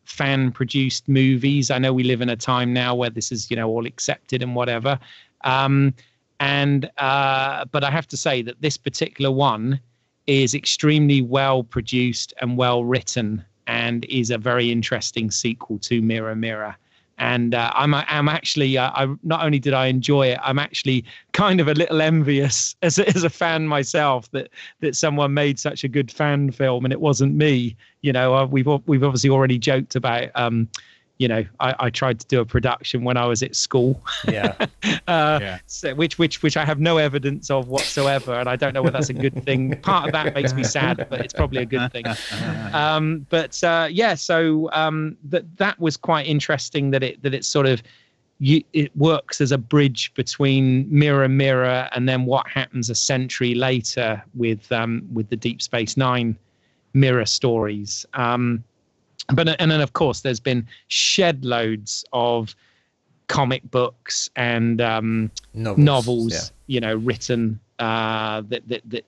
Speaker 2: fan produced movies. I know we live in a time now where this is all accepted and whatever. But I have to say that this particular one is extremely well produced and well written, and is a very interesting sequel to Mirror Mirror. And I'm actually, not only did I enjoy it, I'm actually kind of a little envious as a fan myself that someone made such a good fan film and it wasn't me. We've obviously already joked about, I tried to do a production when I was at school. So, which I have no evidence of whatsoever, and I don't know whether that's a good thing. Part of that makes me sad, but it's probably a good thing. So that was quite interesting that it sort of it works as a bridge between Mirror Mirror and then what happens a century later with the Deep Space Nine mirror stories. And then, of course, there's been shed loads of comic books and novels written that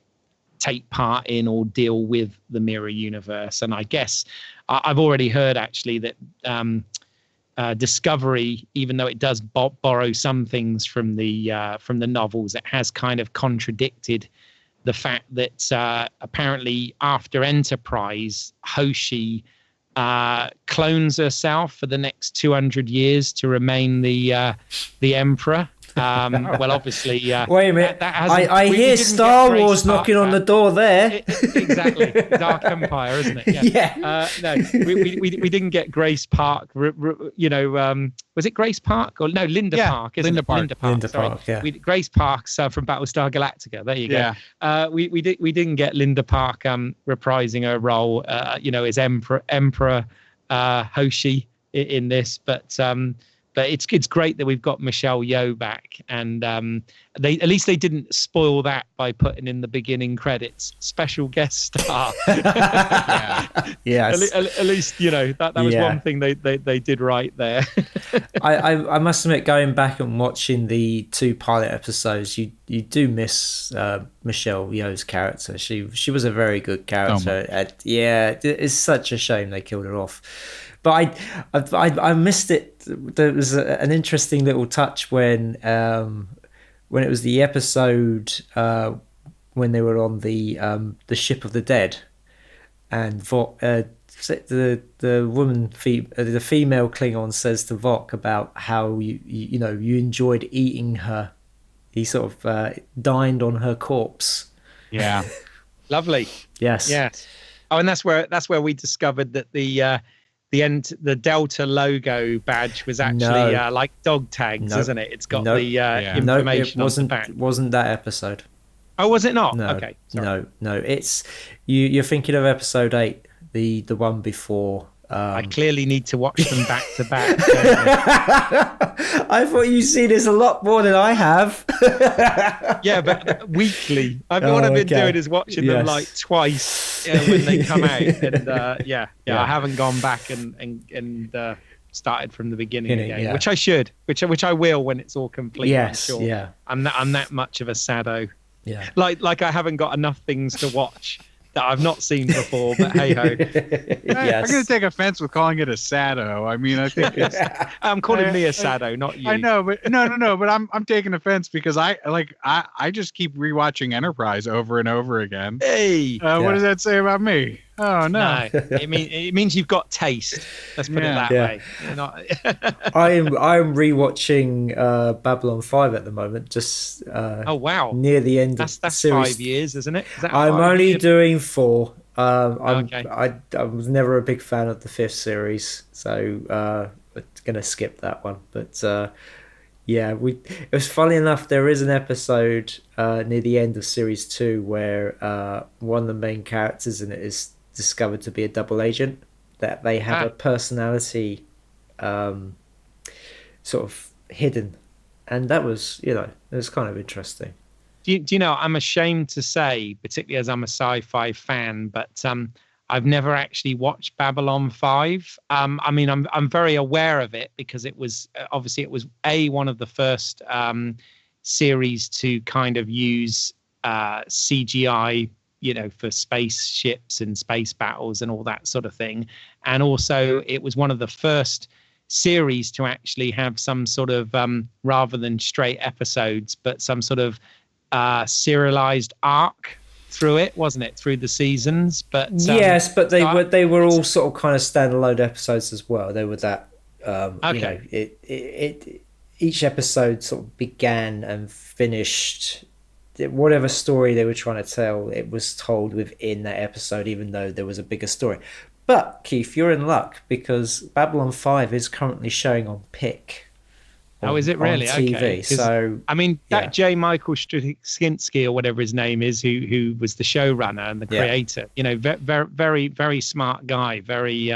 Speaker 2: take part in or deal with the mirror universe. And I guess I've already heard actually that Discovery, even though it does borrow some things from the novels, it has kind of contradicted the fact that apparently after Enterprise, Hoshi clones herself for the next 200 years to remain the emperor. Well, obviously,
Speaker 1: wait a minute.
Speaker 2: That
Speaker 1: I hear Star Wars knocking on the door there.
Speaker 2: Exactly, Dark Empire, isn't it?
Speaker 1: Yeah.
Speaker 2: No, we didn't get Grace Park. Was it Grace Park or no? Linda Park, isn't it? Linda Park.
Speaker 1: Yeah.
Speaker 2: Grace Park's from Battlestar Galactica. There you go. Yeah. We didn't get Linda Park reprising her role, as Emperor Hoshi in this, but it's great that we've got Michelle Yeoh back, and they at least they didn't spoil that by putting in the beginning credits special guest star.
Speaker 1: Yes.
Speaker 2: At least that was one thing they did right there.
Speaker 1: I must admit, going back and watching the 2 pilot episodes, you do miss Michelle Yeoh's character. She was a very good character. It's such a shame they killed her off. But I missed it. There was an interesting little touch when it was the episode when they were on the ship of the dead, and the female Klingon says to Vok about how you enjoyed eating her. He sort of dined on her corpse.
Speaker 3: Yeah,
Speaker 2: lovely.
Speaker 1: Yes.
Speaker 2: Oh, and that's where we discovered that the Delta logo badge was actually like dog tags, isn't it? It's got the information on the back.
Speaker 1: It wasn't that episode.
Speaker 2: Oh, was it not?
Speaker 1: No,
Speaker 2: okay. Sorry.
Speaker 1: No. It's you're thinking of episode 8, the one before.
Speaker 2: I clearly need to watch them back to back.
Speaker 1: I thought you'd see this a lot more than I have.
Speaker 2: Yeah, but weekly. What I've been doing is watching them like twice when they come out, and I haven't gone back and started from the beginning again, which I should, which I will when it's all complete.
Speaker 1: Yes,
Speaker 2: I'm sure.
Speaker 1: yeah.
Speaker 2: I'm that much of a sado.
Speaker 1: Yeah,
Speaker 2: like I haven't got enough things to watch that I've not seen before, but hey ho.
Speaker 3: I'm going to take offense with calling it a sado. I mean, I think it's.
Speaker 2: I'm calling me a sado, not you.
Speaker 3: I know, but no. But I'm taking offense because I just keep rewatching Enterprise over and over again.
Speaker 2: Hey,
Speaker 3: what does that say about me? Oh no.
Speaker 2: It means you've got taste. Let's put it that way. You're not...
Speaker 1: I'm rewatching Babylon 5 at the moment. Just
Speaker 2: oh wow,
Speaker 1: near the end.
Speaker 2: That's
Speaker 1: series.
Speaker 2: 5 years, isn't it?
Speaker 1: I'm only doing 4.
Speaker 2: Okay.
Speaker 1: I was never a big fan of the 5th series, so I'm gonna skip that one. But it was funny enough. There is an episode near the end of series 2 where one of the main characters in it is discovered to be a double agent, that they have a personality sort of hidden, and that was it was kind of interesting.
Speaker 2: Do you know, I'm ashamed to say, particularly as I'm a sci-fi fan, but I've never actually watched Babylon 5. I mean, I'm very aware of it because it was obviously one of the first series to kind of use CGI, for spaceships and space battles and all that sort of thing. And also it was one of the first series to actually have some sort of, rather than straight episodes, but some sort of serialized arc through it, wasn't it, through the seasons? But
Speaker 1: yes, but they were all sort of kind of standalone episodes as well. They were that each episode sort of began and finished whatever story they were trying to tell. It was told within that episode, even though there was a bigger story. But Keith, you're in luck because Babylon 5 is currently showing on Pick.
Speaker 2: Oh, is it really?
Speaker 1: On TV.
Speaker 2: Okay.
Speaker 1: So
Speaker 2: I mean, that J. Michael Straczynski or whatever his name is, who was the showrunner and the creator, very, very, very smart guy, very,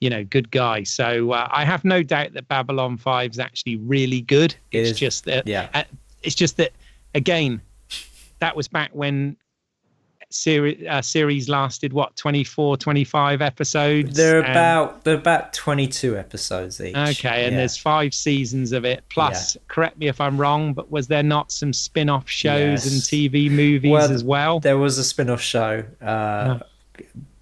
Speaker 2: good guy. So I have no doubt that Babylon 5 is actually really good. It's just that, again, that was back when series lasted 24, 25 episodes.
Speaker 1: They're about 22 episodes each.
Speaker 2: Okay, and there's 5 seasons of it. Plus, correct me if I'm wrong, but was there not some spin-off shows and TV movies as well?
Speaker 1: There was a spin-off show,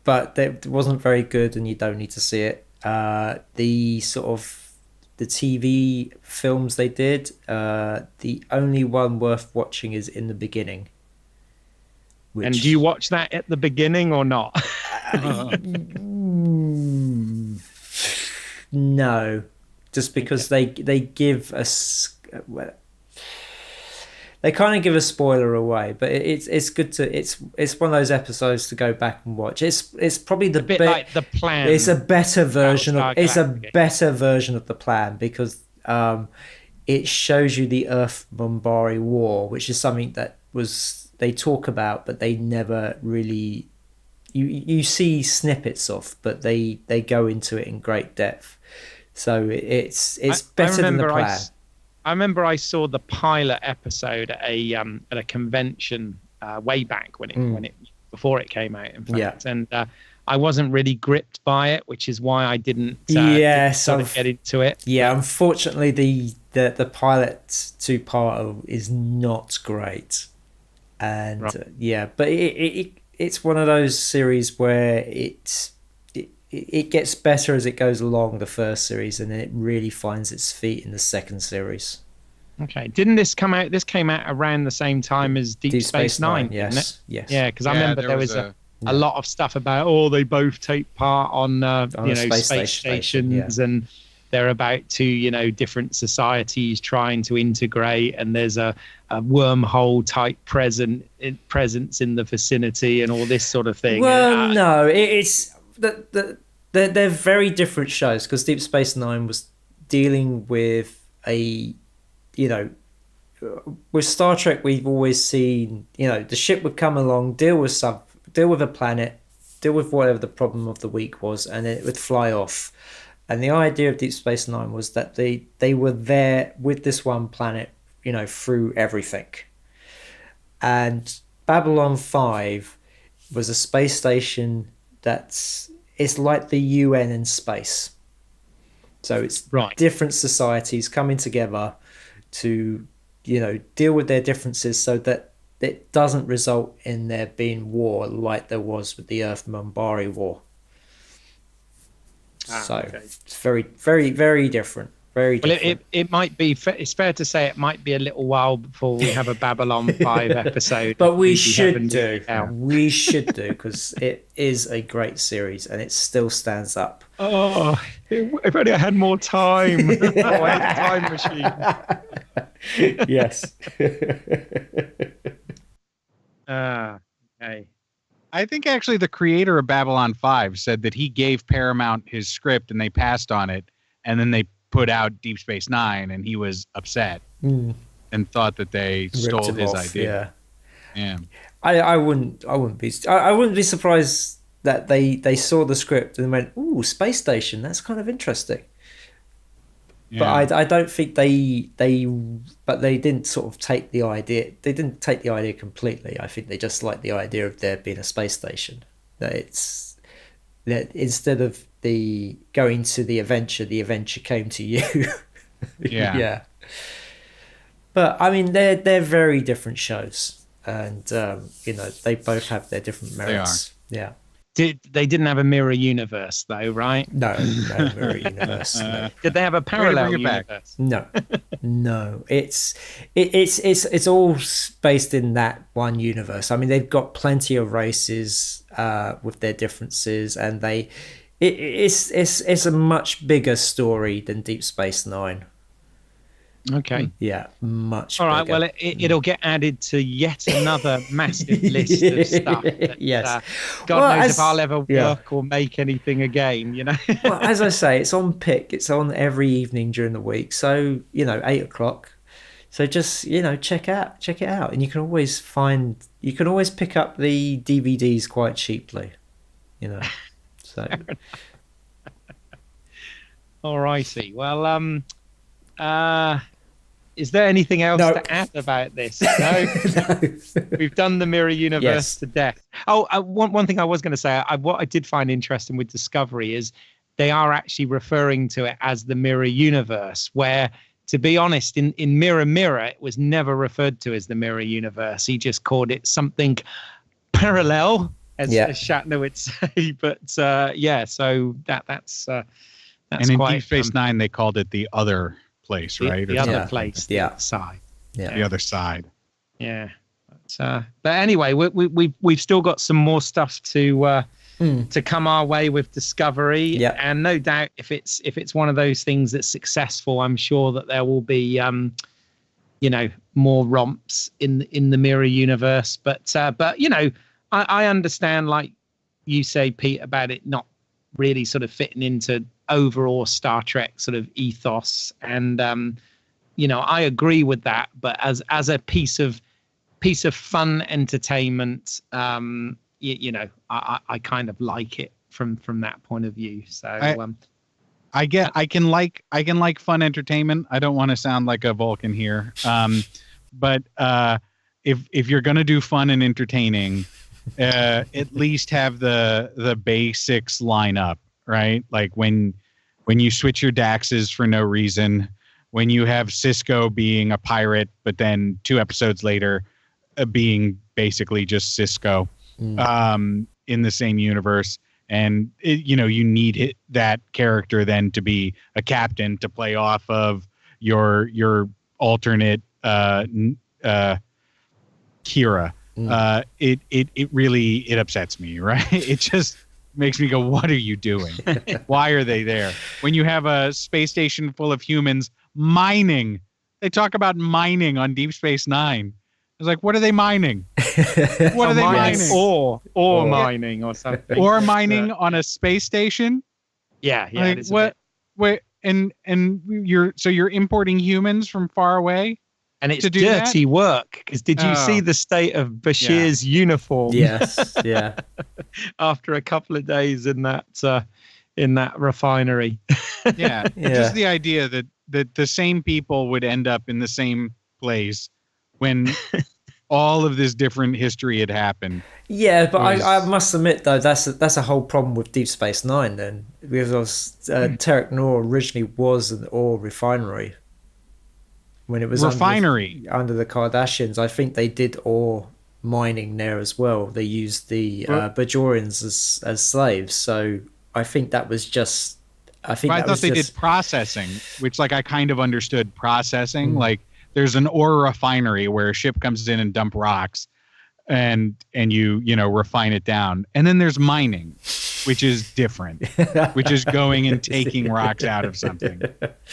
Speaker 1: but it wasn't very good, and you don't need to see it. The sort of the TV films they did, the only one worth watching is In the Beginning.
Speaker 2: And do you watch that at the beginning or not?
Speaker 1: No, just because they give us, they kind of give a spoiler away, but it's good to it's one of those episodes to go back and watch. It's probably the
Speaker 2: bit like The Plan.
Speaker 1: It's a better version of the Plan, because it shows you the Earth Bombari War, which is something that they talk about, but they never really. You see snippets of, but they go into it in great depth. So it's better than The Plan.
Speaker 2: I remember I saw the pilot episode at a convention way back when it before it came out, in fact, and I wasn't really gripped by it, which is why I didn't sort of get into it.
Speaker 1: Yeah, unfortunately, the pilot 2-parter is not great, and right. But it's one of those series where it gets better as it goes along, the first series, and then it really finds its feet in the second series.
Speaker 2: Okay. Didn't this come out? This came out around the same time as Deep Space Nine,
Speaker 1: yes.
Speaker 2: Didn't it?
Speaker 1: Yes.
Speaker 2: Yeah, because I remember there was a lot of stuff about, they both take part on space stations, and they're about to, different societies trying to integrate, and there's a wormhole type presence in the vicinity and all this sort of thing.
Speaker 1: Well, no, it's they're very different shows, because Deep Space Nine was dealing with with Star Trek, we've always seen, the ship would come along, deal with a planet, deal with whatever the problem of the week was, and then it would fly off. And the idea of Deep Space Nine was that they were there with this one planet, through everything. And Babylon 5 was a space station it's like the UN in space. So it's different societies coming together to, deal with their differences, so that it doesn't result in there being war like there was with the Earth Bombari War. It's very, very, very different. Very different.
Speaker 2: Well, it might be. It's fair to say it might be a little while before we have a Babylon 5 episode.
Speaker 1: But we should do. We should do, because it is a great series and it still stands up.
Speaker 2: Oh, if only I had more time. I had a time machine.
Speaker 1: Yes.
Speaker 2: Okay.
Speaker 3: I think actually the creator of Babylon 5 said that he gave Paramount his script and they passed on it, and then they put out Deep Space Nine, and he was upset and thought that they stole his idea. Yeah.
Speaker 1: I wouldn't be surprised that they saw the script and went, "Ooh, space station, that's kind of interesting." Yeah. But I don't think they didn't sort of take the idea. They didn't take the idea completely. I think they just liked the idea of there being a space station. That instead of the going to the adventure came to you.
Speaker 3: Yeah.
Speaker 1: Yeah. But I mean, they're very different shows, and they both have their different merits. They are. Yeah.
Speaker 2: They didn't have a mirror universe though, right?
Speaker 1: No mirror universe. No.
Speaker 2: Did they have a parallel universe?
Speaker 1: No. It's all based in that one universe. I mean, they've got plenty of races with their differences, and it's a much bigger story than Deep Space Nine.
Speaker 2: Okay.
Speaker 1: Yeah, much
Speaker 2: all right,
Speaker 1: bigger.
Speaker 2: well, it'll get added to yet another massive list of stuff that,
Speaker 1: yes.
Speaker 2: God knows if I'll ever work or make anything again,
Speaker 1: Well, as I say, it's on pick. It's on every evening during the week, so 8:00. So just check it out, and you can always pick up the DVDs quite cheaply, so
Speaker 2: all righty. Well, is there anything else to add about this? No? We've done the mirror universe to death. Oh, one thing I was going to say, what I did find interesting with Discovery is they are actually referring to it as the mirror universe, where, to be honest, in Mirror Mirror, it was never referred to as the mirror universe. He just called it something parallel, as Shatner would say. But so that's
Speaker 3: And in Deep Space Nine, they called it the other place, right?
Speaker 2: The other place, the other side.
Speaker 3: Yeah, the other side.
Speaker 2: Yeah. But anyway, we've still got some more stuff to come our way with Discovery.
Speaker 1: Yeah.
Speaker 2: And no doubt, if it's one of those things that's successful, I'm sure that there will be more romps in the Mirror universe. But I understand, like you say, Pete, about it not really sort of fitting into overall Star Trek sort of ethos, and I agree with that. But as a piece of fun entertainment, I kind of like it from that point of view. So
Speaker 3: I can like fun entertainment. I don't want to sound like a Vulcan here, but if you're gonna do fun and entertaining, at least have the basics line up, right? Like when you switch your daxes for no reason, when you have Cisco being a pirate, but then 2 episodes later being basically just Cisco in the same universe. And, you need that character then to be a captain to play off of your alternate Kira. It really upsets me, right? It just makes me go, what are you doing? Why are they there? When you have a space station full of humans mining, they talk about mining on Deep Space Nine. I was like, what are they mining? What are they mining?
Speaker 2: Or mining or something.
Speaker 3: Or mining on a space station?
Speaker 2: Yeah.
Speaker 3: Like, what? Wait, and you're importing humans from far away?
Speaker 2: And it's dirty work, because did you see the state of Bashir's uniform?
Speaker 1: Yes, yeah.
Speaker 2: After a couple of days in that refinery.
Speaker 3: Yeah. Just the idea that the same people would end up in the same place when all of this different history had happened.
Speaker 1: Yeah, but I must admit though, that's a whole problem with Deep Space Nine then, because Terek Nor originally was an ore refinery. When it was
Speaker 3: refinery
Speaker 1: under the Kardashians, I think they did ore mining there as well. They used the Bajorians as slaves, so I think that was just. I thought they did
Speaker 3: processing, which I kind of understood processing. Like there's an ore refinery where a ship comes in and dump rocks, and you refine it down, and then there's mining, which is different, which is going and taking rocks out of something.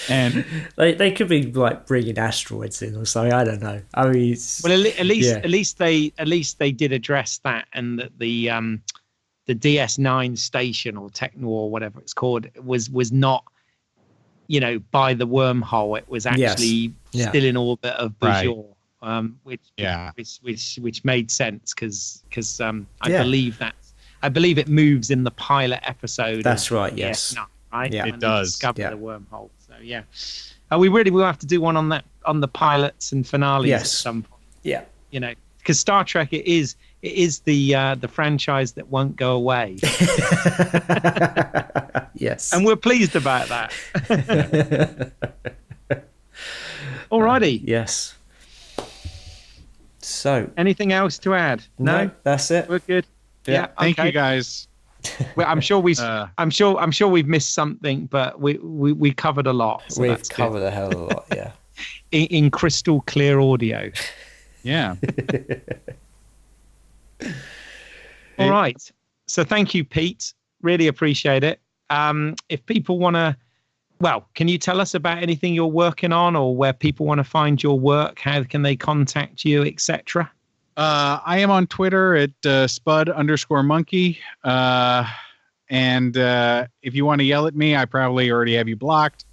Speaker 3: And
Speaker 1: they could be bringing asteroids in or something. I don't know. I mean,
Speaker 2: at least they did address that, and that the DS9 station or Techno or whatever it's called was not by the wormhole. It was actually still in orbit of Bajor. Which made sense because I believe it moves in the pilot episode.
Speaker 1: That's right. Yes.
Speaker 2: Right.
Speaker 3: Yeah, it does.
Speaker 2: Discover the wormhole. So yeah, we really will have to do one on the pilots and finales at some point.
Speaker 1: Yeah.
Speaker 2: Because Star Trek it is the franchise that won't go away.
Speaker 1: Yes.
Speaker 2: And we're pleased about that. Alrighty.
Speaker 1: Yes. So,
Speaker 2: anything else to add?
Speaker 1: No, that's it.
Speaker 2: We're good. Yeah.
Speaker 3: Thank you, guys.
Speaker 2: Well, I'm sure we've missed something, but we covered a lot. So
Speaker 1: we've covered a hell of a lot. Yeah.
Speaker 2: in crystal clear audio.
Speaker 3: Yeah.
Speaker 2: All right. So thank you, Pete. Really appreciate it. If people want to. Well, can you tell us about anything you're working on, or where people want to find your work? How can they contact you, etc.?
Speaker 3: I am on Twitter at spud_monkey. And if you want to yell at me, I probably already have you blocked.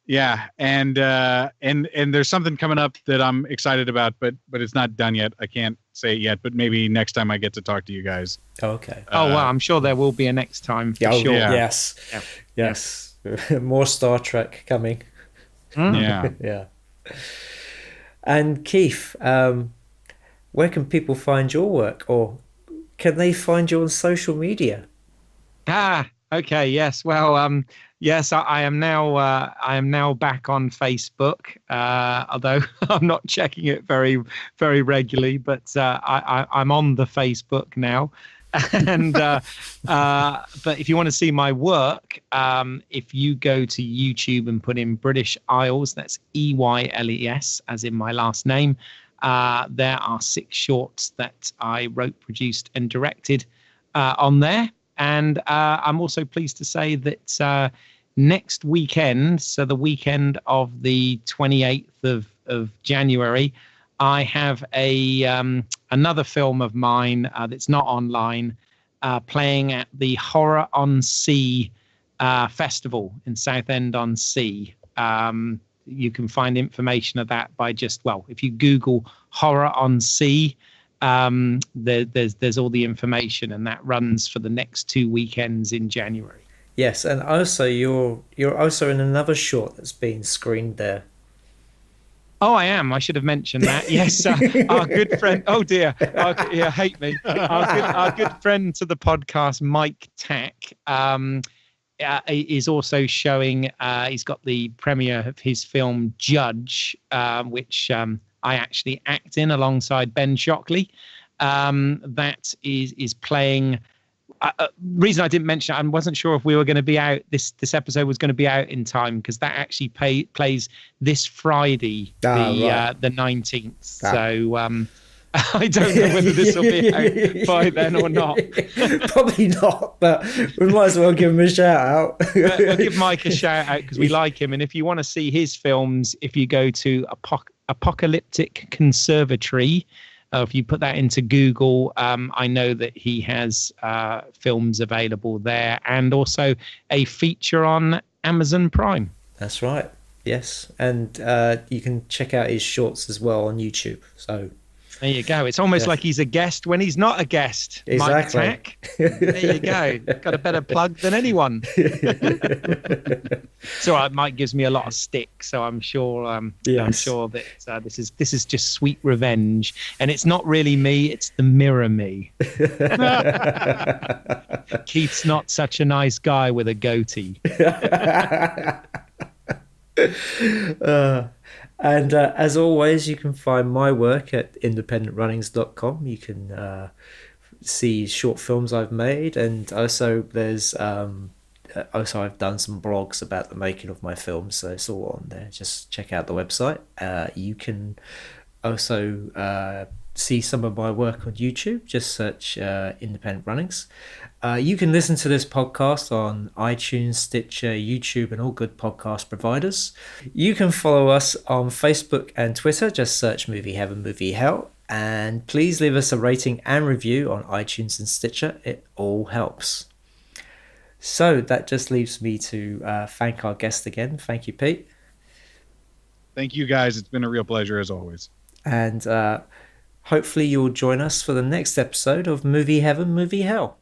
Speaker 3: Yeah. And there's something coming up that I'm excited about, but it's not done yet. I can't say it yet, but maybe next time I get to talk to you guys.
Speaker 1: Oh, okay.
Speaker 2: Well, I'm sure there will be a next time for sure.
Speaker 3: Yeah.
Speaker 1: Yes. Yeah. Yes. More Star Trek coming.
Speaker 3: Yeah.
Speaker 1: Yeah. And Keith, where can people find your work, or can they find you on social media?
Speaker 2: Okay. Yes. Well, yes, I am now back on Facebook, although I'm not checking it very, very regularly. But I'm on the Facebook now. And but if you want to see my work, if you go to YouTube and put in British Eyles, that's Eyles, as in my last name, there are 6 shorts that I wrote, produced, and directed on there. And I'm also pleased to say that next weekend, so the weekend of the 28th of January, I have another film of mine that's not online, playing at the Horror on Sea festival in Southend-on-Sea. You can find information of that by if you Google Horror on Sea, there's all the information, and that runs for the next 2 weekends in January.
Speaker 1: Yes, and also you're also in another short that's being screened there.
Speaker 2: Oh, I am. I should have mentioned that. Yes, our good friend. Oh dear, hate me. Our good friend to the podcast, Mike Tack, is also showing. He's got the premiere of his film Judge, which I actually act in alongside Ben Shockley. That is playing. Reason I didn't mention it, I wasn't sure if we were going to be out. This episode was going to be out in time, because that actually plays this Friday, the 19th. So I don't know whether this will be out by then or not.
Speaker 1: Probably not, but we might as well give him a shout out.
Speaker 2: I'll give Mike a shout out because we like him. And if you want to see his films, if you go to Apocalyptic Conservatory, if you put that into Google, I know that he has films available there, and also a feature on Amazon Prime.
Speaker 1: That's right. Yes. And you can check out his shorts as well on YouTube. So
Speaker 2: there you go. It's almost like he's a guest when he's not a guest.
Speaker 1: Exactly.
Speaker 2: Mike Tack. There you go. Got a better plug than anyone. So Mike gives me a lot of stick, so I'm sure I'm sure that this is just sweet revenge, and it's not really me, it's the mirror me. Keith's not such a nice guy with a goatee.
Speaker 1: And as always, you can find my work at independentrunnings.com. You can see short films I've made, and also there's I've done some blogs about the making of my films, so it's all on there. Just check out the website. You can also see some of my work on YouTube. Just search Independent Runnings. You can listen to this podcast on iTunes, Stitcher, YouTube, and all good podcast providers. You can follow us on Facebook and Twitter. Just search Movie Heaven, Movie Hell. And please leave us a rating and review on iTunes and Stitcher. It all helps. So that just leaves me to thank our guest again. Thank you, Pete.
Speaker 3: Thank you, guys. It's been a real pleasure, as always.
Speaker 1: And hopefully you'll join us for the next episode of Movie Heaven, Movie Hell.